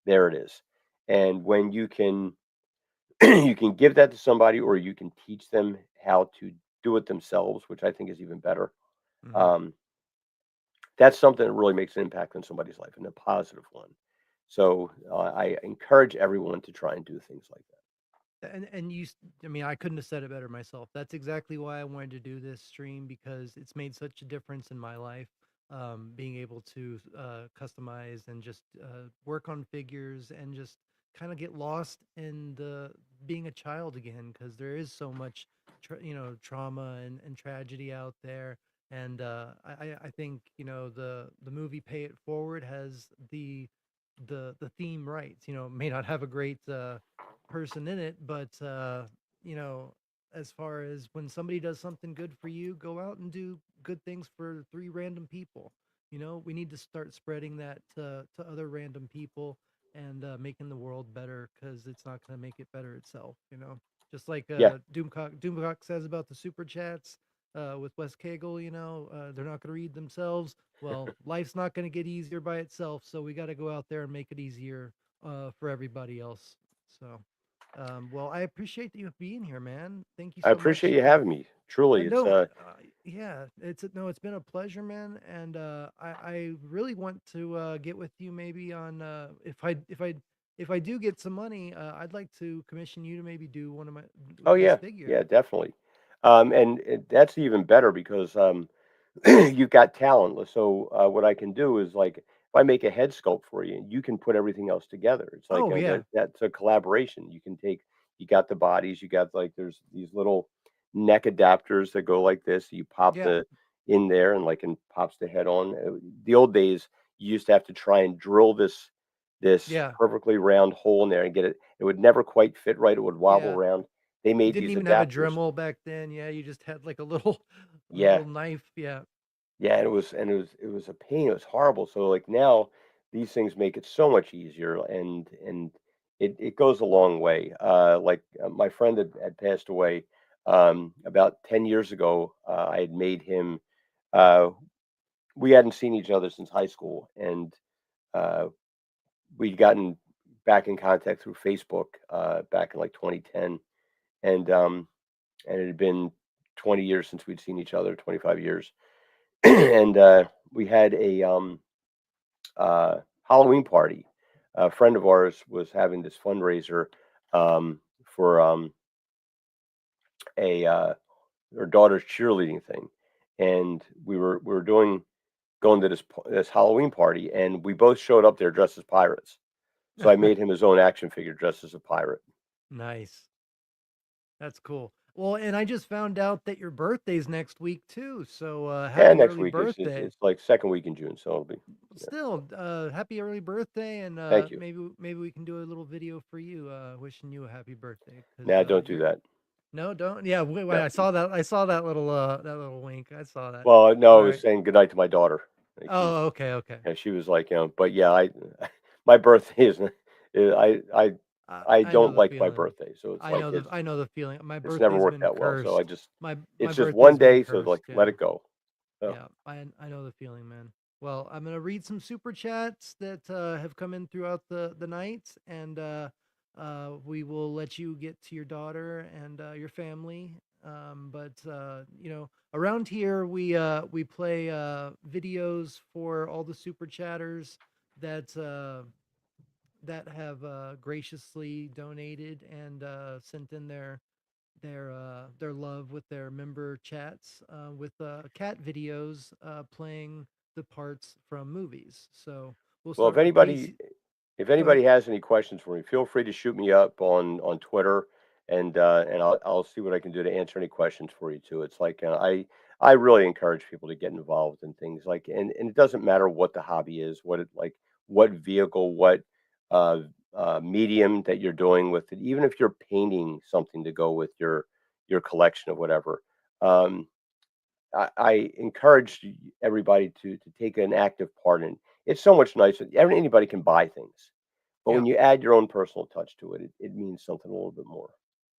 there it is. And when you can you can give that to somebody or you can teach them how to do it themselves, which I think is even better. Hmm. Um, that's something that really makes an impact on somebody's life and a positive one. So I encourage everyone to try and do things like that. And I mean, I couldn't have said it better myself. That's exactly why I wanted to do this stream because it's made such a difference in my life. Being able to customize and just work on figures and just kind of get lost in the being a child again, because there is so much trauma and tragedy out there. And I think the movie Pay It Forward has the theme right. May not have a great person in it, but you know as far as when somebody does something good for you, go out and do good things for three random people. We need to start spreading that to other random people, and making the world better, because it's not going to make it better itself. Just like Yeah, Doomcock says about the super chats with Wes Cagle. They're not going to read themselves. Well, life's not going to get easier by itself, so we got to go out there and make it easier for everybody else. So, well, I appreciate you being here, man. Thank you I so appreciate much. you having me. Truly, it's No, yeah, it's been a pleasure, man, and I really want to get with you maybe on if I do get some money, I'd like to commission you to maybe do one of oh this yeah, figure. yeah, definitely. And that's even better because you've got talent. So what I can do is like if I make a head sculpt for you, you can put everything else together. It's like Oh yeah, that's a collaboration. You got the bodies, you got like there's these little neck adapters that go like this. You pop yeah, the in there and like and pops the head on. The old days, you used to have to try and drill this yeah, perfectly round hole in there and get it. It would never quite fit right. It would wobble yeah. around. They You made didn't these even have a adapters. Dremel back then. Yeah, you just had like a little a Yeah, little knife. Yeah, yeah, and it was a pain. It was horrible. So like now, these things make it so much easier, and it goes a long way. Like my friend had passed away about 10 years ago. I had made him. Uh, we hadn't seen each other since high school, and uh, we'd gotten back in contact through Facebook back in like 2010, and it had been 20 years since we'd seen each other, 25 years, and we had a Halloween party. A friend of ours was having this fundraiser for a her daughter's cheerleading thing, and we were going to this Halloween party, and we both showed up there dressed as pirates. So I made him his own action figure dressed as a pirate. nice. That's cool. Well, and I just found out that your birthday's next week too. So Yeah, happy next early week is birthday. it's like second week in June, so it'll be yeah. Still, happy early birthday, and Thank you. maybe we can do a little video for you, wishing you a happy birthday, because Nah, don't do you're that. no, don't. Yeah, wait, No. I saw that little wink. I saw that. Well, no, All I was right. saying goodnight to my daughter. Like she's Oh, okay, okay. yeah, she was like, but yeah, I my birthday isn't. I I know don't the like my feeling. birthday, so it's like I know the feeling. My it's never birthday's worked been out well. So I cursed. just My it's just one birthday's been day, so like cursed. let Yeah. it go. So Yeah, I know the feeling, man. Well, I'm gonna read some super chats that have come in throughout the night, and we will let you get to your daughter and your family. But around here we play videos for all the super chatters that have graciously donated and sent in their love with their member chats with cat videos playing the parts from movies. So we'll well, start with Casey. if Go ahead. anybody has any questions for me, feel free to shoot me up on Twitter, and I'll see what I can do to answer any questions for you too. It's like I really encourage people to get involved in things like and it doesn't matter what the hobby is, what vehicle, what uh, medium that you're doing with it. Even if you're painting something to go with your collection of whatever. Um, I encourage everybody to take an active part in. It's so much nicer. Anybody can buy things, but Yeah. when you add your own personal touch to it, it means something a little bit more.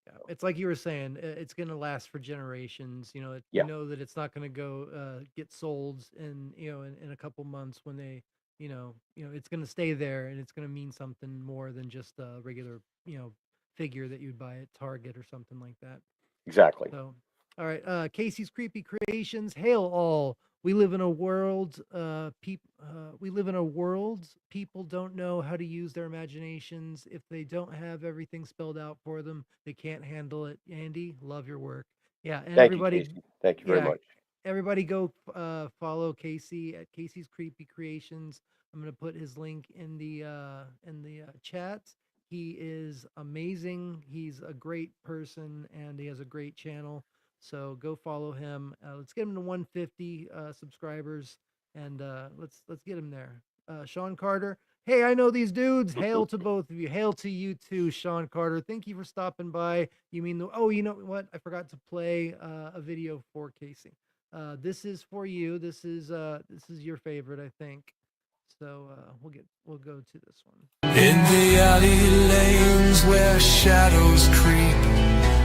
Yeah, So, it's like you were saying, it's going to last for generations. You yeah, know that it's not going to go get sold in in a couple months when they it's going to stay there, and it's going to mean something more than just a regular figure that you'd buy at Target or something like that. exactly. So, all right, Casey's Creepy Creations. Hail all. We live in a world. We live in a world. People don't know how to use their imaginations. If they don't have everything spelled out for them, they can't handle it. Andy, love your work. Yeah, and Thank you, everybody. Casey. Thank you very Yeah, much. everybody go follow Casey at Casey's Creepy Creations. I'm gonna put his link in the chat, He is amazing. He's a great person, and he has a great channel. So go follow him. Let's get him to 150 subscribers, and let's get him there. Sean Carter. Hey, I know these dudes. Hail to both of you. Hail to you too, Sean Carter. Thank you for stopping by. You mean the? Oh, you know what? I forgot to play a video for Casey. This is for you. This is your favorite, I think. So we'll go to this one. In the alley lanes where shadows creep,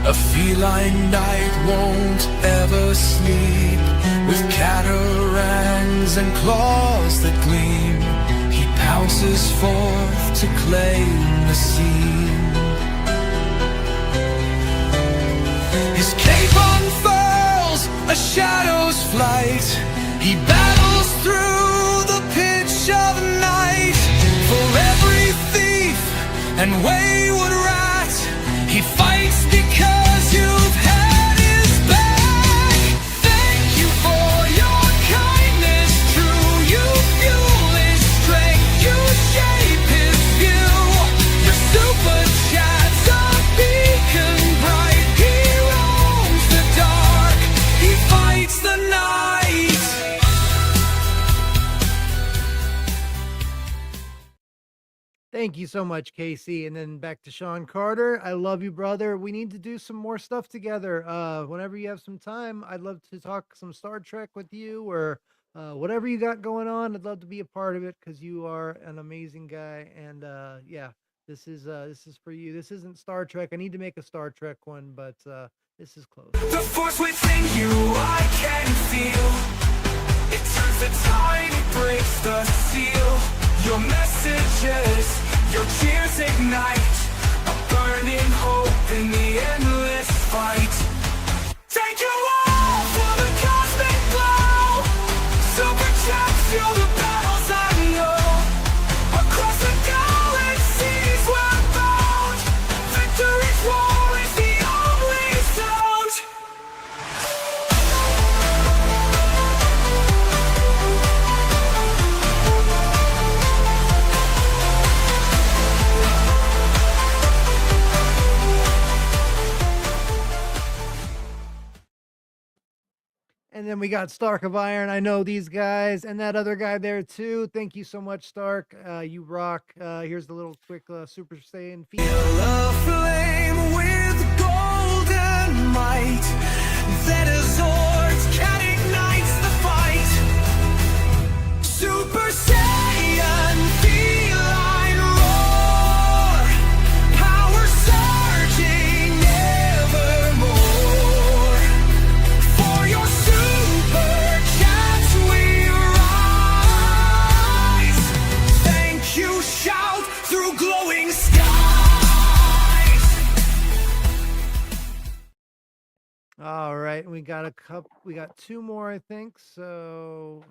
a feline night won't ever sleep. With catarangs and claws that gleam, he pounces forth to claim the scene. His cape unfurls a shadow's flight. He battles through the pitch of night. For every thief and wayward rat, he fights because you've had his back. Thank you for your kindness, true. You fuel his strength, you shape his view. Your super chat's a beacon bright. He roams the dark, he fights the night. Thank you so much, Casey. And then back to Sean Carter. I love you, brother. We need to do some more stuff together. Whenever you have some time, I'd love to talk some Star Trek with you, or whatever you got going on. I'd love to be a part of it because you are an amazing guy. And yeah, this is for you. This isn't Star Trek. I need to make a Star Trek one, but this is close. The force within you, I can feel. It turns the tide, it breaks the seal. Your messages, your tears ignite a burning hope in the endless fight. Thank you all for the cosmic glow. Super chats, feel the battles I know. Across the galaxies we're bound. Victory's war is the only sound. And then we got Stark of Iron. I know these guys and that other guy there too. Thank you so much, Stark. You rock. Here's the little quick Super Saiyan feed. A flame with golden might, that Azor's cat ignites the fight. Super Saiyan feline roar, power surging evermore. For your super chats we rise. Thank you, shout through glowing skies. All right, we got two more, I think. So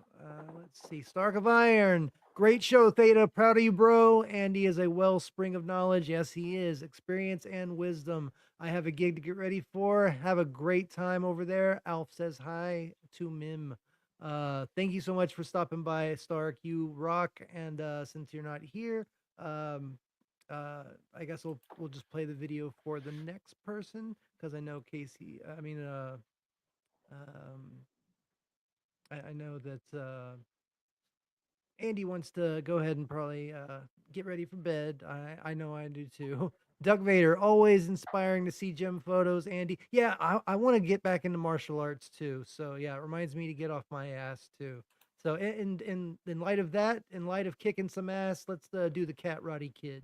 let's see. Stark of Iron. Great show, Theta. Proud of you, bro. Andy is a wellspring of knowledge. Yes, he is. Experience and wisdom. I have a gig to get ready for. Have a great time over there. Alf says hi to Mim. Thank you so much for stopping by, Stark. You rock. And since you're not here, I guess we'll just play the video for the next person, because I know Casey. I know that Andy wants to go ahead and probably get ready for bed. I know I do too. Doug Vader, always inspiring to see gem photos. Andy, yeah, I want to get back into martial arts too. So yeah, it reminds me to get off my ass too. So in light of that, in light of kicking some ass, let's do the Cat Roddy Kid.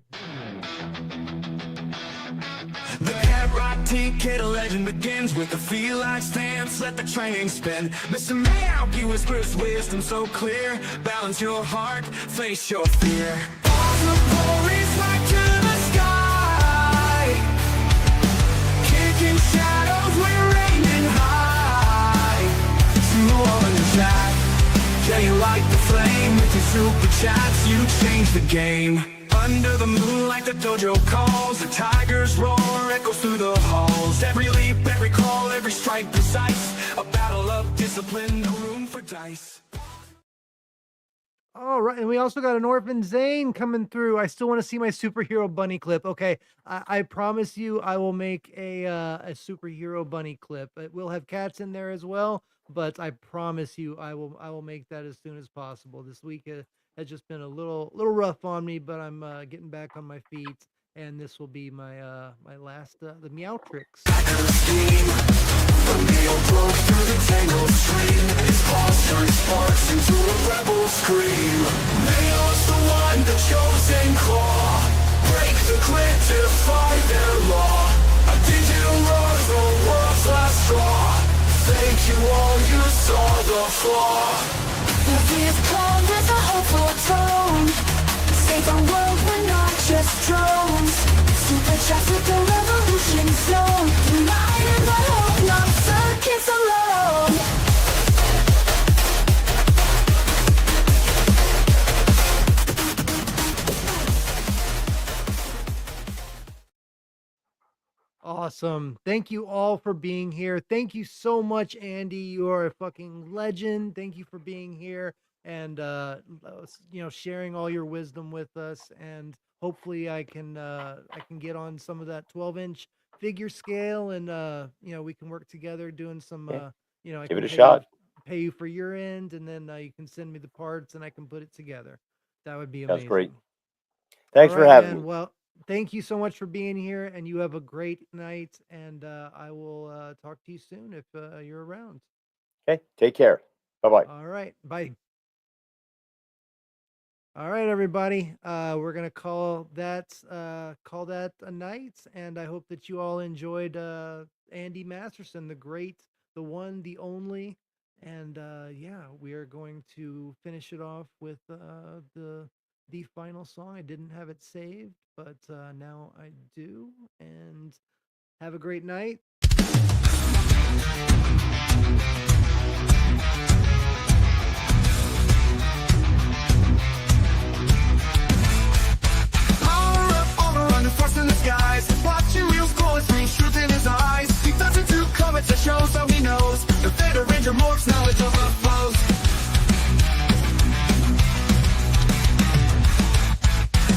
The Cat Roddy Kid legend begins with the feline stance. Let the train spin. Mr. Meow, he whispers wisdom so clear. Balance your heart, face your fear. Balls of glories right to the sky. Kicking shadows, we're aiming high. True on the chat. Yeah, you light the flame with your super chats. You change the game. Under the moonlight, the dojo calls. The tigers roar, echoes through the halls. Every leap, every call, every strike precise. A battle of discipline, no room for dice. All right, and we also got an Orphan Zane coming through. I still want to see my superhero bunny clip. Okay, I promise you, I will make a superhero bunny clip. It will have cats in there as well, but I promise you, I will make that as soon as possible. This week has just been a little rough on me, but I'm getting back on my feet, and this will be my my last the meow tricks. The meal broke through the tangled stream. His paws turned sparks into a rebel scream. Neo's the one, the chosen claw. Break the grid, defy their law. A digital roar, the world's last straw. Thank you all, you saw the flaw. We've come with a hopeful tone. Save our world, we're not just drones. Super chats with the revolution zone. United by hope, not circuits alone. Awesome. Thank you all for being here. Thank you so much, Andy. You are a fucking legend. Thank you for being here and sharing all your wisdom with us. And hopefully I can get on some of that 12-inch figure scale and we can work together doing some I Give can it a shot. pay you for your end, and then you can send me the parts and I can put it together. That would be That's amazing. great. Thanks All for right, having man. me. Well, thank you so much for being here, and you have a great night. And I will talk to you soon if you're around. Okay, take care. Bye-bye. All right, bye. All right, everybody. We're gonna call that a night, and I hope that you all enjoyed Andy Masterson, the great, the one, the only. And yeah, we are going to finish it off with the final song. I didn't have it saved, but now I do. And have a great night. Power up, all around the force in the skies. Watching wheels glow and strange truth in his eyes. He doesn't do comments that shows how he knows. The Theta Ranger morphs, knowledge overflows.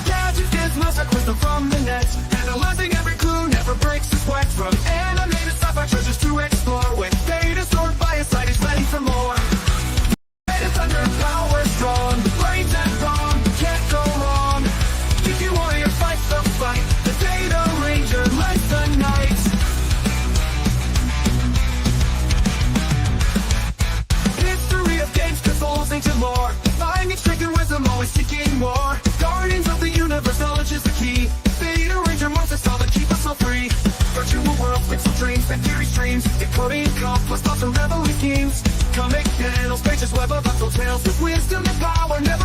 Gadgets, gizmos, a crystal from the net. Analyzing every clue, never breaks the sweat. From animated sci-fi treasures to explore. With data stored by his side, he's ready for more. It's under power strong. Brains and wrong, can't go wrong. If you warrior fights the fight. The Theta Ranger lights the night. History of games, consoles, ancient lore. Finding stricken wisdom, always seeking more. Guardians of the universe, knowledge is the key. Theta Ranger monsters, all that keep us all free. Virtual worlds, pixel dreams, and theory streams. Decoding complex thoughts and reveling schemes. Comic panels, pages, web of untold tales. With wisdom and power, never